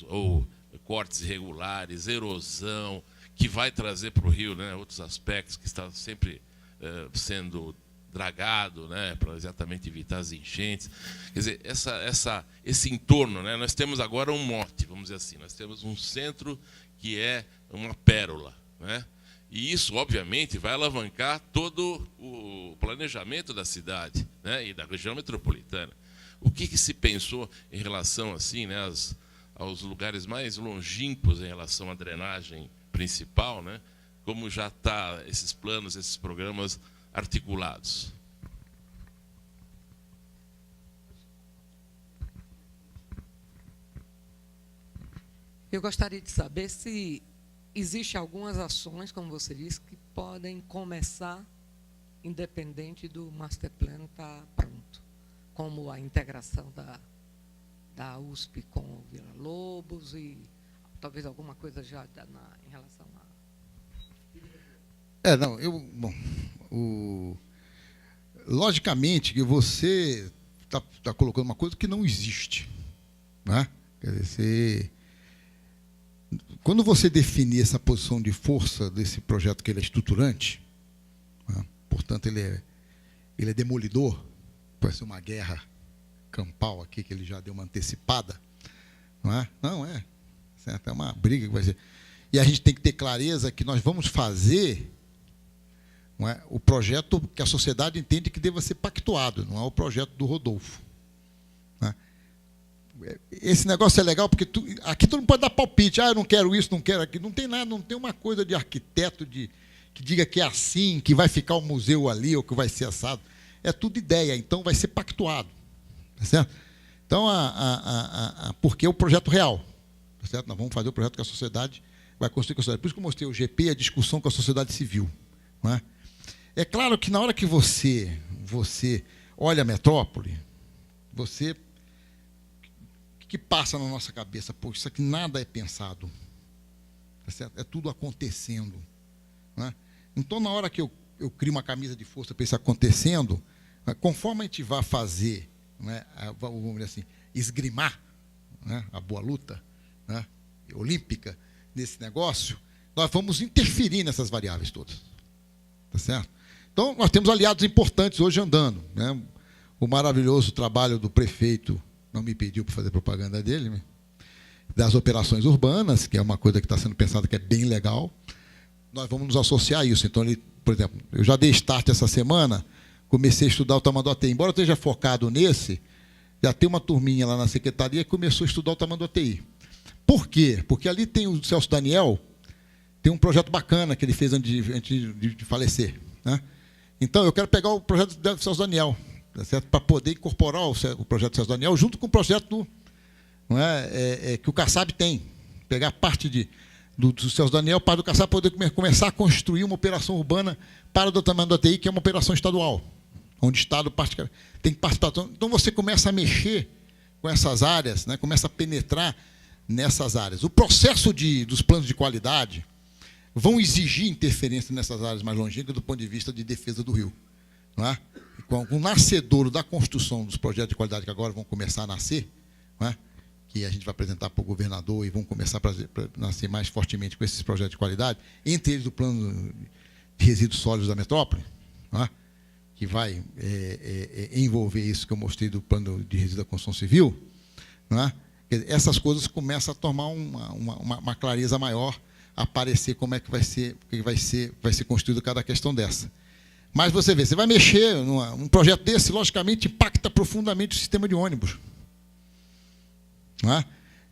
ou cortes irregulares, erosão, que vai trazer para o rio, né, outros aspectos que estão sempre sendo dragado, né, para exatamente evitar as enchentes. Quer dizer, esse entorno, né, nós temos agora um mote, vamos dizer assim, nós temos um centro que é uma pérola, né, e isso, obviamente, vai alavancar todo o planejamento da cidade, né, e da região metropolitana. O que se pensou em relação assim, né, aos lugares mais longínquos em relação à drenagem principal, né, como já está esses planos, esses programas articulados? Eu gostaria de saber se existem algumas ações, como você disse, que podem começar independente do master plan estar pronto, como a integração da USP com o Vila Lobos e talvez alguma coisa já em relação a... Logicamente que você está colocando uma coisa que não existe. Né? Quer dizer, quando você definir essa posição de força desse projeto, que ele é estruturante, né? Portanto, ele é demolidor, vai ser uma guerra campal aqui, que ele já deu uma antecipada, não é? Não, é. Certo? É uma briga que vai ser. E a gente tem que ter clareza que nós vamos fazer, não é, o projeto que a sociedade entende que deva ser pactuado, não é o projeto do Rodolfo. Né? Esse negócio é legal porque aqui todo mundo pode dar palpite. Eu não quero isso, não quero aquilo. Não tem nada, não tem uma coisa de arquiteto que diga que é assim, que vai ficar o museu ali, ou que vai ser assado. É tudo ideia, então vai ser pactuado. Tá certo? Então, porque é o projeto real. Tá certo? Nós vamos fazer o projeto que a sociedade vai construir com a sociedade. Por isso que eu mostrei o GP, a discussão com a sociedade civil. Não é? É claro que na hora que você olha a metrópole, o que passa na nossa cabeça? Pô, isso aqui nada é pensado. Tá certo? É tudo acontecendo. Não é? Então, na hora que eu crio uma camisa de força para isso acontecendo, conforme a gente vai fazer, né, vamos dizer assim, esgrimar, né, a boa luta, né, olímpica, nesse negócio, nós vamos interferir nessas variáveis todas. Tá certo? Então, nós temos aliados importantes hoje andando. Né? O maravilhoso trabalho do prefeito, não me pediu para fazer propaganda dele, né? Das operações urbanas, que é uma coisa que está sendo pensada que é bem legal. Nós vamos nos associar a isso. Então, por exemplo, eu já dei start essa semana, comecei a estudar o Tamanduateí. Embora eu esteja focado nesse, já tem uma turminha lá na secretaria que começou a estudar o Tamanduateí. Por quê? Porque ali tem o Celso Daniel, tem um projeto bacana que ele fez antes de falecer. Né? Então, eu quero pegar o projeto do Celso Daniel, tá certo? Para poder incorporar o projeto do Celso Daniel junto com o projeto que o Kassab tem. Pegar parte do Celso Daniel, parte do Kassab, poder começar a construir uma operação urbana para o Tamanduateí, que é uma operação estadual, onde o Estado tem que participar. Então, você começa a mexer com essas áreas, né? Começa a penetrar nessas áreas. O processo dos planos de qualidade vão exigir interferência nessas áreas mais longínquas do ponto de vista de defesa do rio. Não é? Com o nascedouro da construção dos projetos de qualidade que agora vão começar a nascer, não é? Que a gente vai apresentar para o governador e vão começar a nascer mais fortemente com esses projetos de qualidade, entre eles o plano de resíduos sólidos da metrópole, não é? Que vai envolver isso que eu mostrei do plano de resíduos da construção civil, não é? Essas coisas começam a tomar uma clareza maior, a aparecer como é que vai ser construído cada questão dessa. Mas você vê, você vai mexer num projeto desse, logicamente impacta profundamente o sistema de ônibus. Não é?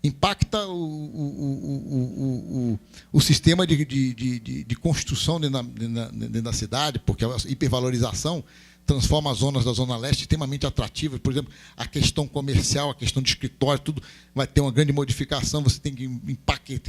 Impacta o sistema de construção dentro da cidade, porque a hipervalorização transforma as zonas da Zona Leste extremamente atrativas. Por exemplo, a questão comercial, a questão de escritório, tudo vai ter uma grande modificação, você tem que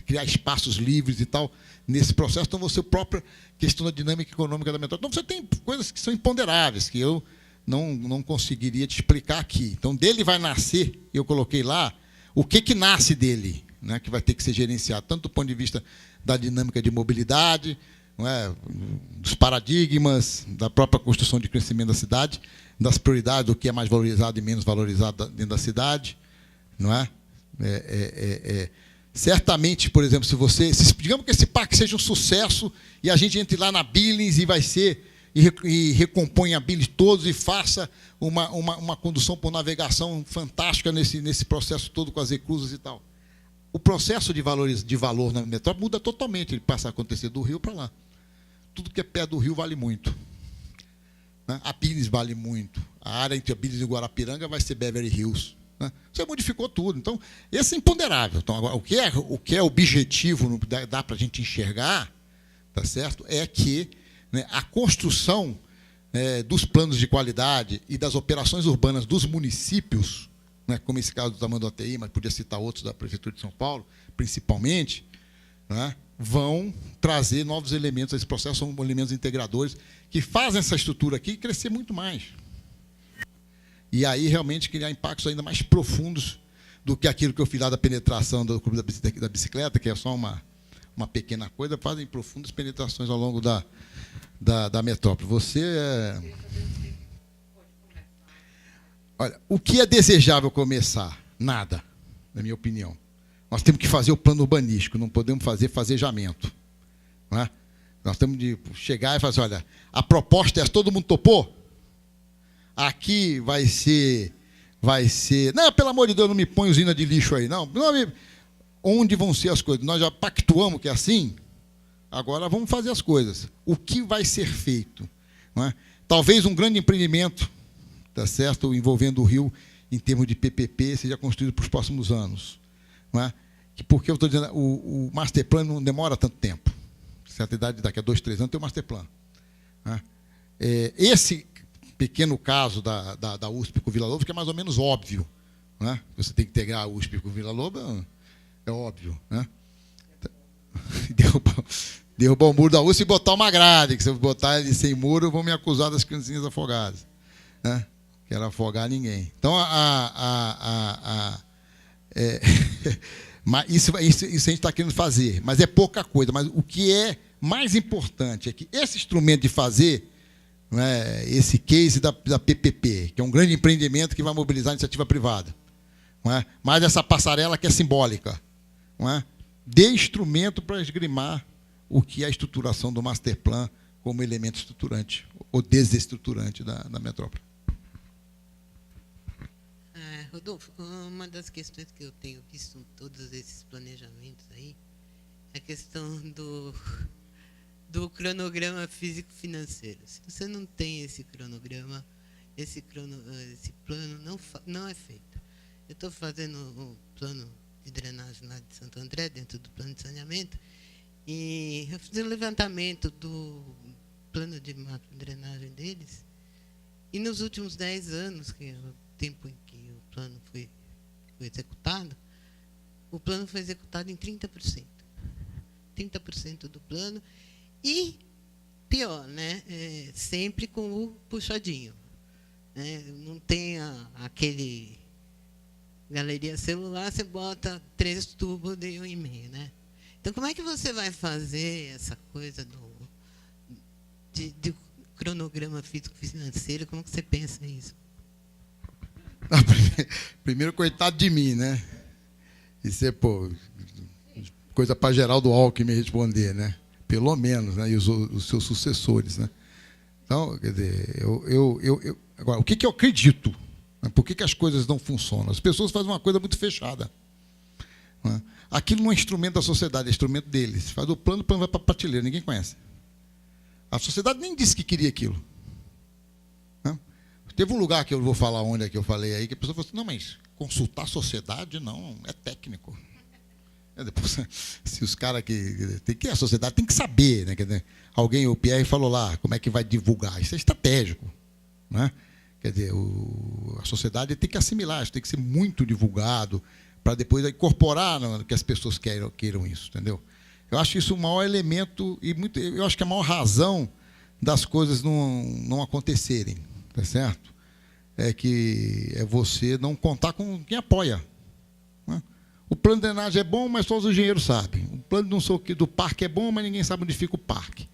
criar espaços livres e tal nesse processo. Então, você própria questão da dinâmica econômica da metrópole. Então, você tem coisas que são imponderáveis, que eu não conseguiria te explicar aqui. Então, dele vai nascer, eu coloquei lá, o que nasce dele, né, que vai ter que ser gerenciado, tanto do ponto de vista da dinâmica de mobilidade, não é, dos paradigmas, da própria construção de crescimento da cidade, das prioridades, do que é mais valorizado e menos valorizado dentro da cidade. Não é? Certamente, por exemplo, digamos que esse parque seja um sucesso e a gente entre lá na Billings e recompõe a Billings todos e faça uma condução por navegação fantástica nesse processo todo com as reclusas e tal. O processo de valor na metrópole muda totalmente, ele passa a acontecer do rio para lá. Tudo que é perto do rio vale muito. Né? A Billings vale muito. A área entre a Billings e Guarapiranga vai ser Beverly Hills. Né? Você modificou tudo. Então, esse é imponderável. Então, agora, o que é objetivo, dá para a gente enxergar, tá certo? É que, né, a construção dos planos de qualidade e das operações urbanas dos municípios, né, como esse caso do Tamanduateí, mas podia citar outros da Prefeitura de São Paulo, principalmente, né, vão trazer novos elementos a esse processo, são elementos integradores que fazem essa estrutura aqui crescer muito mais. E aí realmente criar impactos ainda mais profundos do que aquilo que eu fiz lá da penetração do clube da bicicleta, que é só uma pequena coisa, fazem profundas penetrações ao longo da metrópole. Olha, o que é desejável começar? Nada. na minha opinião. Nós temos que fazer o plano urbanístico, não podemos fazer fazejamento. Não é? Nós temos de chegar e falar assim, olha, a proposta é essa, todo mundo topou? Aqui vai ser... Não, pelo amor de Deus, não me põe usina de lixo aí, não. Onde vão ser as coisas? Nós já pactuamos que é assim, agora vamos fazer as coisas. O que vai ser feito? Não é? Talvez um grande empreendimento, tá certo, envolvendo o Rio, em termos de PPP, seja construído para os próximos anos. Não é? Porque eu estou dizendo, o master plan não demora tanto tempo. Certa idade, daqui a 2, 3 anos, tem o master plan. Não é? Esse pequeno caso da USP com Vila Lobos, que é mais ou menos óbvio. Não é? Você tem que integrar a USP com Vila Lobos, é óbvio. Né? Derrubar o muro da USP e botar uma grade, que se eu botar ele sem muro, vão me acusar das criancinhas afogadas. Né? Quero afogar ninguém. Então, mas isso a gente está querendo fazer, mas é pouca coisa. Mas o que é mais importante é que esse instrumento de fazer, né, esse case da PPP, que é um grande empreendimento que vai mobilizar a iniciativa privada, não é? Mas essa passarela que é simbólica, não é? Dê instrumento para esgrimar o que é a estruturação do master plan como elemento estruturante ou desestruturante da metrópole. Rodolfo, uma das questões que eu tenho visto em todos esses planejamentos aí é a questão do cronograma físico-financeiro. Se você não tem esse cronograma, esse plano não é feito. Eu estou fazendo um plano de drenagem lá de Santo André, dentro do plano de saneamento, e eu fiz um levantamento do plano de drenagem deles, e nos últimos 10 anos, que é o tempo em que o plano foi executado, o plano foi executado em 30%. 30% do plano. E, pior, né, sempre com o puxadinho. Né? Não tem aquele galeria celular, você bota 3 tubos de 1,5. Né? Então, como é que você vai fazer essa coisa de cronograma físico-financeiro? Como que você pensa isso? Primeiro, coitado de mim, né? Isso é, coisa para Geraldo Alckmin responder, né? Pelo menos, né? E os seus sucessores, né? Então, quer dizer, agora, o que eu acredito? Né? Por que as coisas não funcionam? As pessoas fazem uma coisa muito fechada. Né? Aquilo não é instrumento da sociedade, é instrumento deles. Faz o plano vai para a prateleira, ninguém conhece. A sociedade nem disse que queria aquilo. Né? Teve um lugar que eu vou falar onde é que eu falei aí, que a pessoa falou assim, não, mas consultar a sociedade não, é técnico. Depois, se os caras a sociedade tem que saber, né? Quer dizer, o Pierre falou lá, como é que vai divulgar? Isso é estratégico. Né? Quer dizer, a sociedade tem que assimilar, isso tem que ser muito divulgado, para depois incorporar que as pessoas queiram isso, entendeu? Eu acho isso o maior elemento, e eu acho que a maior razão das coisas não acontecerem, tá certo? É você não contar com quem apoia. Né? O plano de drenagem é bom, mas só os engenheiros sabem. O plano não sei o que do parque é bom, mas ninguém sabe onde fica o parque.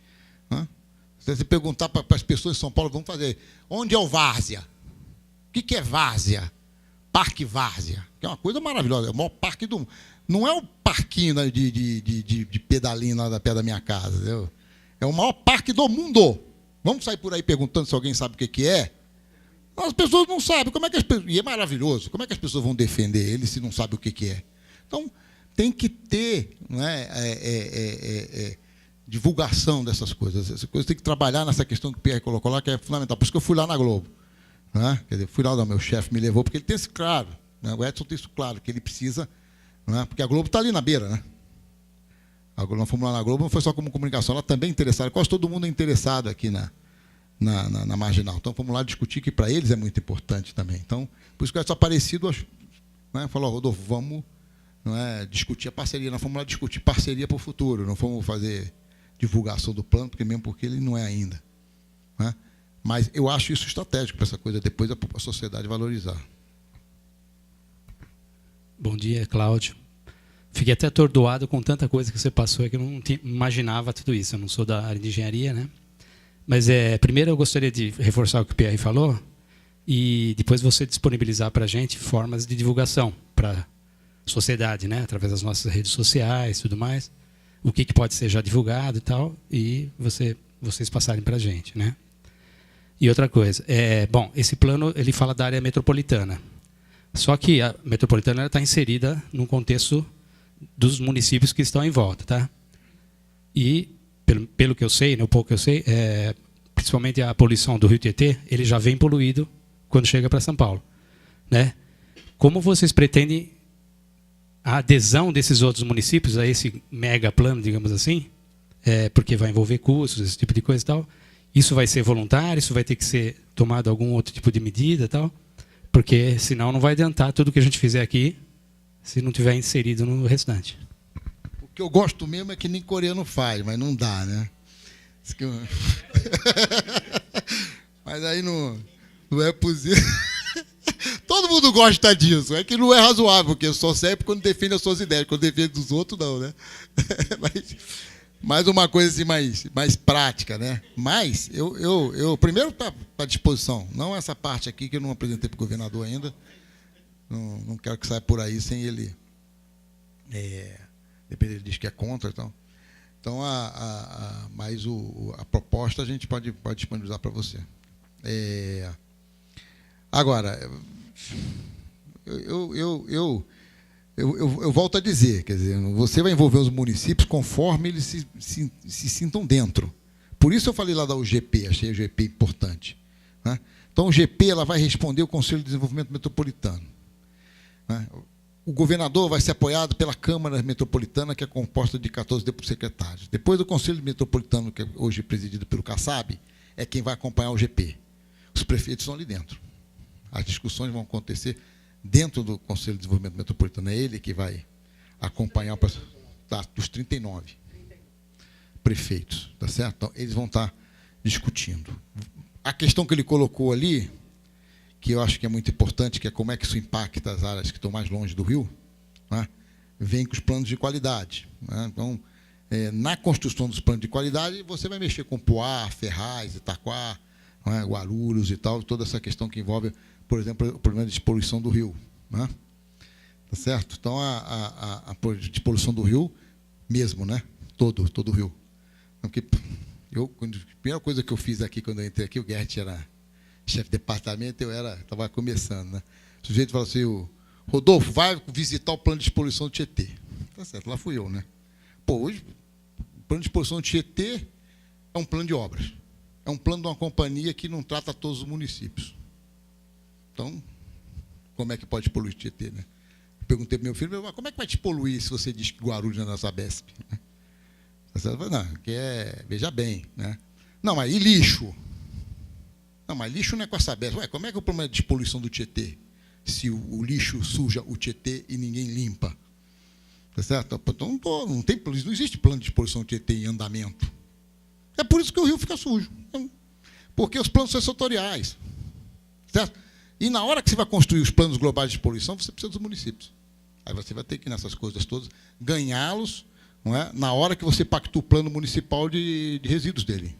Né? Se você perguntar para as pessoas de São Paulo, vamos fazer, onde é o Várzea? O que é Várzea? Parque Várzea, que é uma coisa maravilhosa, é o maior parque do mundo. Não é o parquinho de pedalinho lá da pé da minha casa, entendeu? É o maior parque do mundo. Vamos sair por aí perguntando se alguém sabe o que é? As pessoas não sabem. Como é que e é maravilhoso. Como é que as pessoas vão defender ele se não sabem o que é? Então, tem que ter, né, divulgação dessas coisas. Essas coisas tem que trabalhar nessa questão que o Pierre colocou lá, que é fundamental. Por isso que eu fui lá na Globo. Né? Quer dizer, fui lá, o meu chefe me levou, porque ele tem isso claro. Né? O Edson tem isso claro, que ele precisa... Né? Porque a Globo está ali na beira. Né? Nós fomos lá na Globo, não foi só como comunicação, ela também é interessada. Quase todo mundo é interessado aqui na Marginal. Então, fomos lá discutir, que para eles é muito importante também. Então, por isso que o Edson Aparecido, né, falou, Rodolfo, vamos, não é, discutir a parceria. Nós fomos lá discutir parceria para o futuro, não fomos fazer divulgação do plano, porque ele não é ainda. Né? Mas eu acho isso estratégico para essa coisa, depois a sociedade valorizar. Bom dia, Cláudio. Fiquei até atordoado com tanta coisa que você passou, que eu não imaginava tudo isso. Eu não sou da área de engenharia, né? Mas, primeiro, eu gostaria de reforçar o que o Pierre falou e depois você disponibilizar para a gente formas de divulgação para sociedade, né? Através das nossas redes sociais, tudo mais, o que pode ser já divulgado e tal, e vocês passarem para a gente, né? E outra coisa, bom, esse plano ele fala da área metropolitana. Só que a metropolitana está inserida num contexto dos municípios que estão em volta, tá? E pelo que eu sei, o pouco que eu sei, principalmente a poluição do Rio Tietê, ele já vem poluído quando chega para São Paulo, né? Como vocês pretendem a adesão desses outros municípios a esse mega plano, digamos assim, porque vai envolver custos, esse tipo de coisa e tal? Isso vai ser voluntário? Isso vai ter que ser tomado algum outro tipo de medida e tal? Porque senão não vai adiantar tudo que a gente fizer aqui se não tiver inserido no restante. O que eu gosto mesmo é que nem coreano faz, mas não dá, né? Mas aí não é possível. Todo mundo gosta disso. É que não é razoável, porque eu só serve quando defende as suas ideias. Quando defende dos outros, não, né? Mas uma coisa assim mais prática, né? Mas eu primeiro está à disposição. Não essa parte aqui que eu não apresentei para o governador ainda. Não quero que saia por aí sem ele. Depois ele diz que é contra, então. Então, mas a proposta a gente pode disponibilizar para você. Agora, eu volto a dizer, quer dizer, você vai envolver os municípios conforme eles se sintam dentro. Por isso eu falei lá da UGP, achei a UGP importante, né? Então, a UGP ela vai responder o Conselho de Desenvolvimento Metropolitano, né? O governador vai ser apoiado pela Câmara Metropolitana, que é composta de 14 secretários. Depois do Conselho Metropolitano, que é hoje presidido pelo Kassab, é quem vai acompanhar o GP. Os prefeitos estão ali dentro. As discussões vão acontecer dentro do Conselho de Desenvolvimento Metropolitano. É ele que vai acompanhar os 39 prefeitos. Tá certo? Então, eles vão estar discutindo. A questão que ele colocou ali, que eu acho que é muito importante, que é como é que isso impacta as áreas que estão mais longe do rio, né? Vem com os planos de qualidade, né? Então, na construção dos planos de qualidade, você vai mexer com Poá, Ferraz, Itaquá, né? Guarulhos e tal, toda essa questão que envolve, por exemplo, o problema de poluição do rio, né? Tá certo? Então, a poluição do rio mesmo, né? Todo o rio. Porque a primeira coisa que eu fiz aqui, quando eu entrei aqui, o Gert era chefe de departamento, eu estava começando, né? O sujeito falou assim, Rodolfo, vai visitar o plano de poluição do Tietê. Tá certo, lá fui eu, né? Pô, hoje, o plano de poluição do Tietê é um plano de obras. É um plano de uma companhia que não trata todos os municípios. Então, como é que pode poluir o Tietê, né? Eu perguntei para meu filho, mas como é que vai te poluir se você diz que Guarulhos não é da Sabesp? Tá certo? Eu falei, não, que veja bem, né? Não, mas e lixo? Não, mas lixo não é com a Sabesp. Ué, como é que é o problema de poluição do Tietê? Se o lixo suja o Tietê e ninguém limpa. Tá certo? Então, não existe plano de poluição do Tietê em andamento. É por isso que o rio fica sujo. Porque os planos são setoriais. Certo? E na hora que você vai construir os planos globais de poluição, você precisa dos municípios. Aí você vai ter que, nessas coisas todas, ganhá-los, não é? Na hora que você pactua o plano municipal de resíduos dele.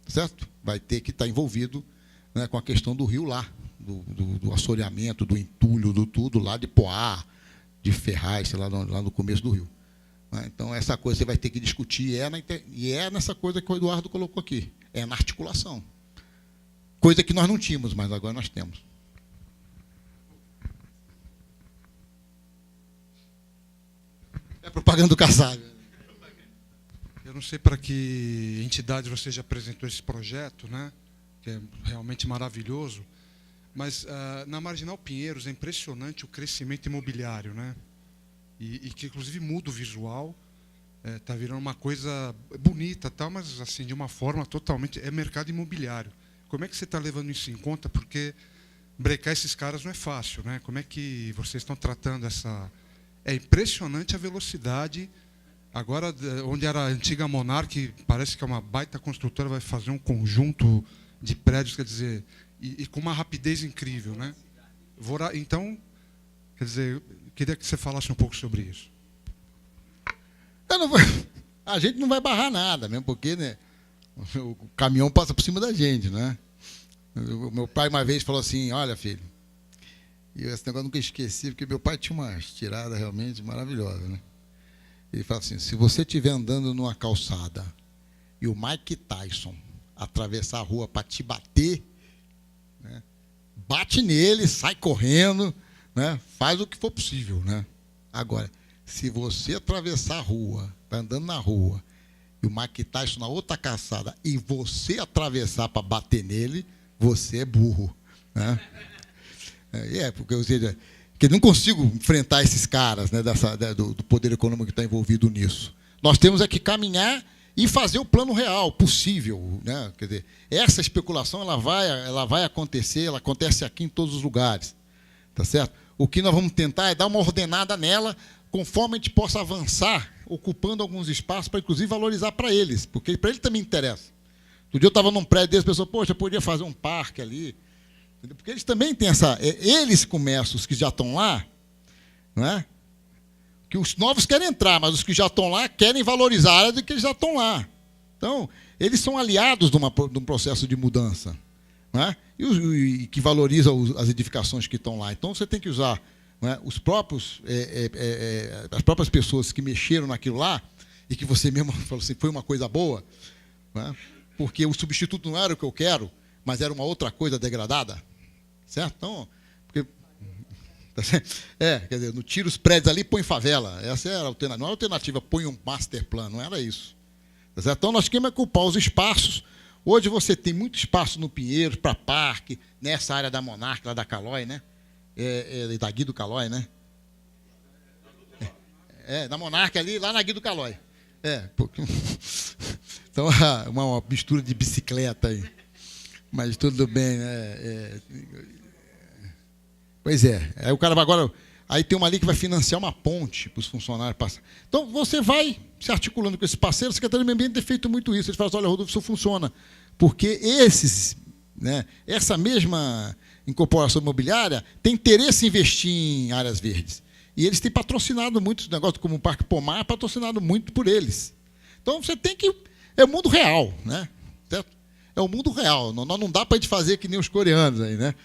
Certo? Vai ter que estar envolvido, né, com a questão do rio lá, do assoreamento, do entulho, do tudo lá de Poá, de Ferraz, sei lá no começo do rio. Né? Então, essa coisa você vai ter que discutir, e é nessa coisa que o Eduardo colocou aqui, é na articulação. Coisa que nós não tínhamos, mas agora nós temos. É propaganda do Kassab. Eu não sei para que entidade você já apresentou esse projeto, né? Que é realmente maravilhoso, mas na Marginal Pinheiros é impressionante o crescimento imobiliário, né? E que inclusive muda o visual, está virando uma coisa bonita, tal, mas assim de uma forma totalmente mercado imobiliário. Como é que você está levando isso em conta? Porque brecar esses caras não é fácil, né? Como é que vocês estão tratando essa? É impressionante a velocidade. Agora, onde era a antiga Monarch, parece que é uma baita construtora, vai fazer um conjunto de prédios, quer dizer, e com uma rapidez incrível, né? Então, quer dizer, queria que você falasse um pouco sobre isso. A gente não vai barrar nada, mesmo porque, né, o caminhão passa por cima da gente, né? O meu pai uma vez falou assim, olha, filho, E esse negócio eu nunca esqueci, porque meu pai tinha umas tiradas realmente maravilhosas, né? Ele fala assim, se você estiver andando numa calçada e o Mike Tyson atravessar a rua para te bater, né, bate nele, sai correndo, né, faz o que for possível, né? Agora, se você atravessar a rua, está andando na rua, e o Mike Tyson na outra calçada, e você atravessar para bater nele, você é burro, né? Porque ou seja, que não consigo enfrentar esses caras, né, do poder econômico que está envolvido nisso. Nós temos que caminhar e fazer o plano real, possível, né? Quer dizer, essa especulação ela vai acontecer, ela acontece aqui em todos os lugares, tá certo? O que nós vamos tentar é dar uma ordenada nela, conforme a gente possa avançar, ocupando alguns espaços para, inclusive, valorizar para eles, porque para ele também interessa. Outro dia eu estava num prédio desse, a pessoa, poxa, eu podia fazer um parque ali, porque eles também têm essa... Eles começam, os que já estão lá, não é? Que os novos querem entrar, mas os que já estão lá querem valorizar a área de que eles já estão lá. Então, eles são aliados de um processo de mudança, não é? E que valoriza as edificações que estão lá. Então, você tem que usar, não é, os próprios, as próprias pessoas que mexeram naquilo lá, e que você mesmo falou assim, foi uma coisa boa, não é? Porque o substituto não era o que eu quero, mas era uma outra coisa degradada. Certo? Então, porque, quer dizer, não tira os prédios ali, põe favela. Essa era a alternativa. Não era a alternativa, põe um master plan, não era isso. Certo? Então, nós queremos ocupar os espaços. Hoje você tem muito espaço no Pinheiros, para parque, nessa área da Monarca, lá da Calói, né? Da Guido Calói, né? Da Monarca ali, lá na Guido Calói. Porque... Então, uma mistura de bicicleta aí. Mas tudo bem, né? Pois é. Aí o cara vai agora. Aí tem uma ali que vai financiar uma ponte para os funcionários passar. Então você vai se articulando com esse parceiro. O secretário do Meio Ambiente tem feito muito isso. Ele fala assim, olha, Rodolfo, isso funciona. Porque essa mesma incorporação imobiliária tem interesse em investir em áreas verdes. E eles têm patrocinado muito, negócio como o Parque Pomar é patrocinado muito por eles. Então você tem que. É o mundo real, né? Certo? É o mundo real. Não dá para a gente fazer que nem os coreanos aí, né?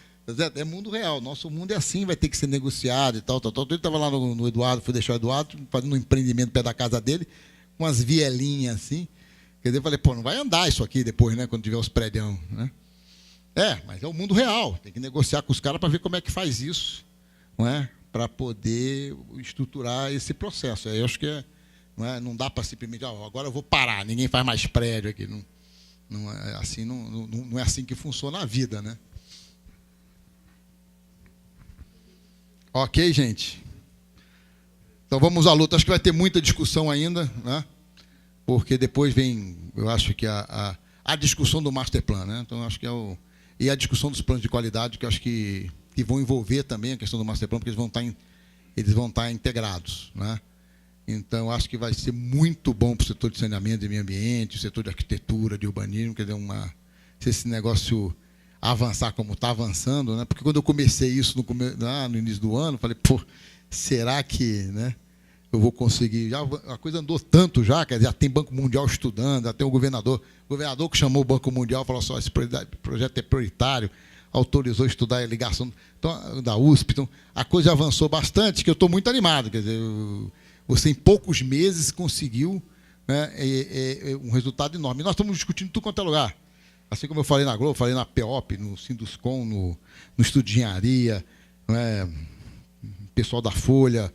É mundo real. Nosso mundo é assim, vai ter que ser negociado e tal. Ele estava lá no Eduardo, fui deixar o Eduardo fazendo um empreendimento perto da casa dele, com umas vielinhas assim. Quer dizer, eu falei, pô, não vai andar isso aqui depois, né? Quando tiver os prédios, né? Mas é o mundo real. Tem que negociar com os caras para ver como é que faz isso, não é? Para poder estruturar esse processo. Eu acho que não dá para simplesmente, agora eu vou parar, ninguém faz mais prédio aqui. Não é assim, não é assim que funciona a vida, né? Ok, gente? Então vamos à luta. Acho que vai ter muita discussão ainda, né? Porque depois vem, eu acho que a discussão do master plan, né? Então acho que e a discussão dos planos de qualidade, que eu acho que vão envolver também a questão do master plan, porque eles vão estar integrados, né? Então, acho que vai ser muito bom para o setor de saneamento e meio ambiente, o setor de arquitetura, de urbanismo, quer dizer, se esse negócio avançar como está avançando, né? Porque quando eu comecei isso no início do ano, falei, pô, será que, né, eu vou conseguir? A coisa andou tanto já, quer dizer, já tem Banco Mundial estudando, já tem o governador que chamou o Banco Mundial, falou assim, esse projeto é prioritário, autorizou estudar a ligação da USP, então a coisa avançou bastante, que eu estou muito animado, quer dizer, você em poucos meses conseguiu, né, um resultado enorme. E nós estamos discutindo tudo quanto é lugar. Assim como eu falei na Globo, falei na PEOP, no Sinduscom, no Estudo de Engenharia, né, pessoal da Folha,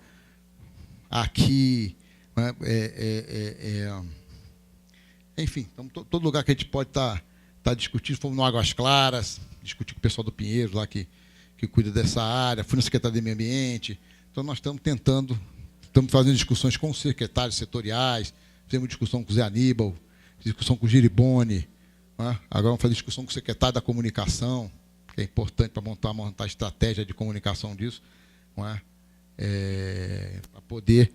aqui, né, enfim, então, todo lugar que a gente pode estar discutindo, fomos no Águas Claras, discutir com o pessoal do Pinheiros, lá que cuida dessa área, fui no secretário de Meio Ambiente. Então, nós estamos fazendo discussões com os secretários setoriais, fizemos discussão com o Zé Aníbal, discussão com o Giribone, né? Agora vamos fazer discussão com o secretário da Comunicação, que é importante para montar a estratégia de comunicação disso, não é? Para poder,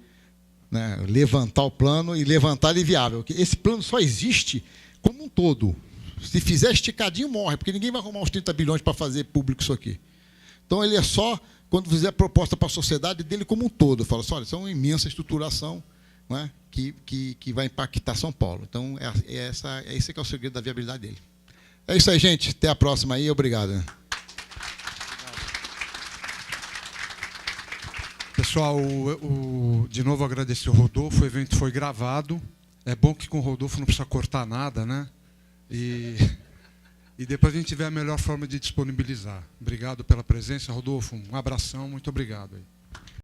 né, levantar o plano e levantar ele viável. Esse plano só existe como um todo. Se fizer esticadinho, morre, porque ninguém vai arrumar uns 30 bilhões para fazer público isso aqui. Então, ele é só quando fizer a proposta para a sociedade dele como um todo. Fala assim, olha, isso é uma imensa estruturação, não é? que vai impactar São Paulo. Então, esse que é o segredo da viabilidade dele. É isso aí, gente. Até a próxima aí. Obrigado. Pessoal, de novo agradecer o Rodolfo, o evento foi gravado. É bom que com o Rodolfo não precisa cortar nada, né? E depois a gente vê a melhor forma de disponibilizar. Obrigado pela presença, Rodolfo. Um abração, muito obrigado.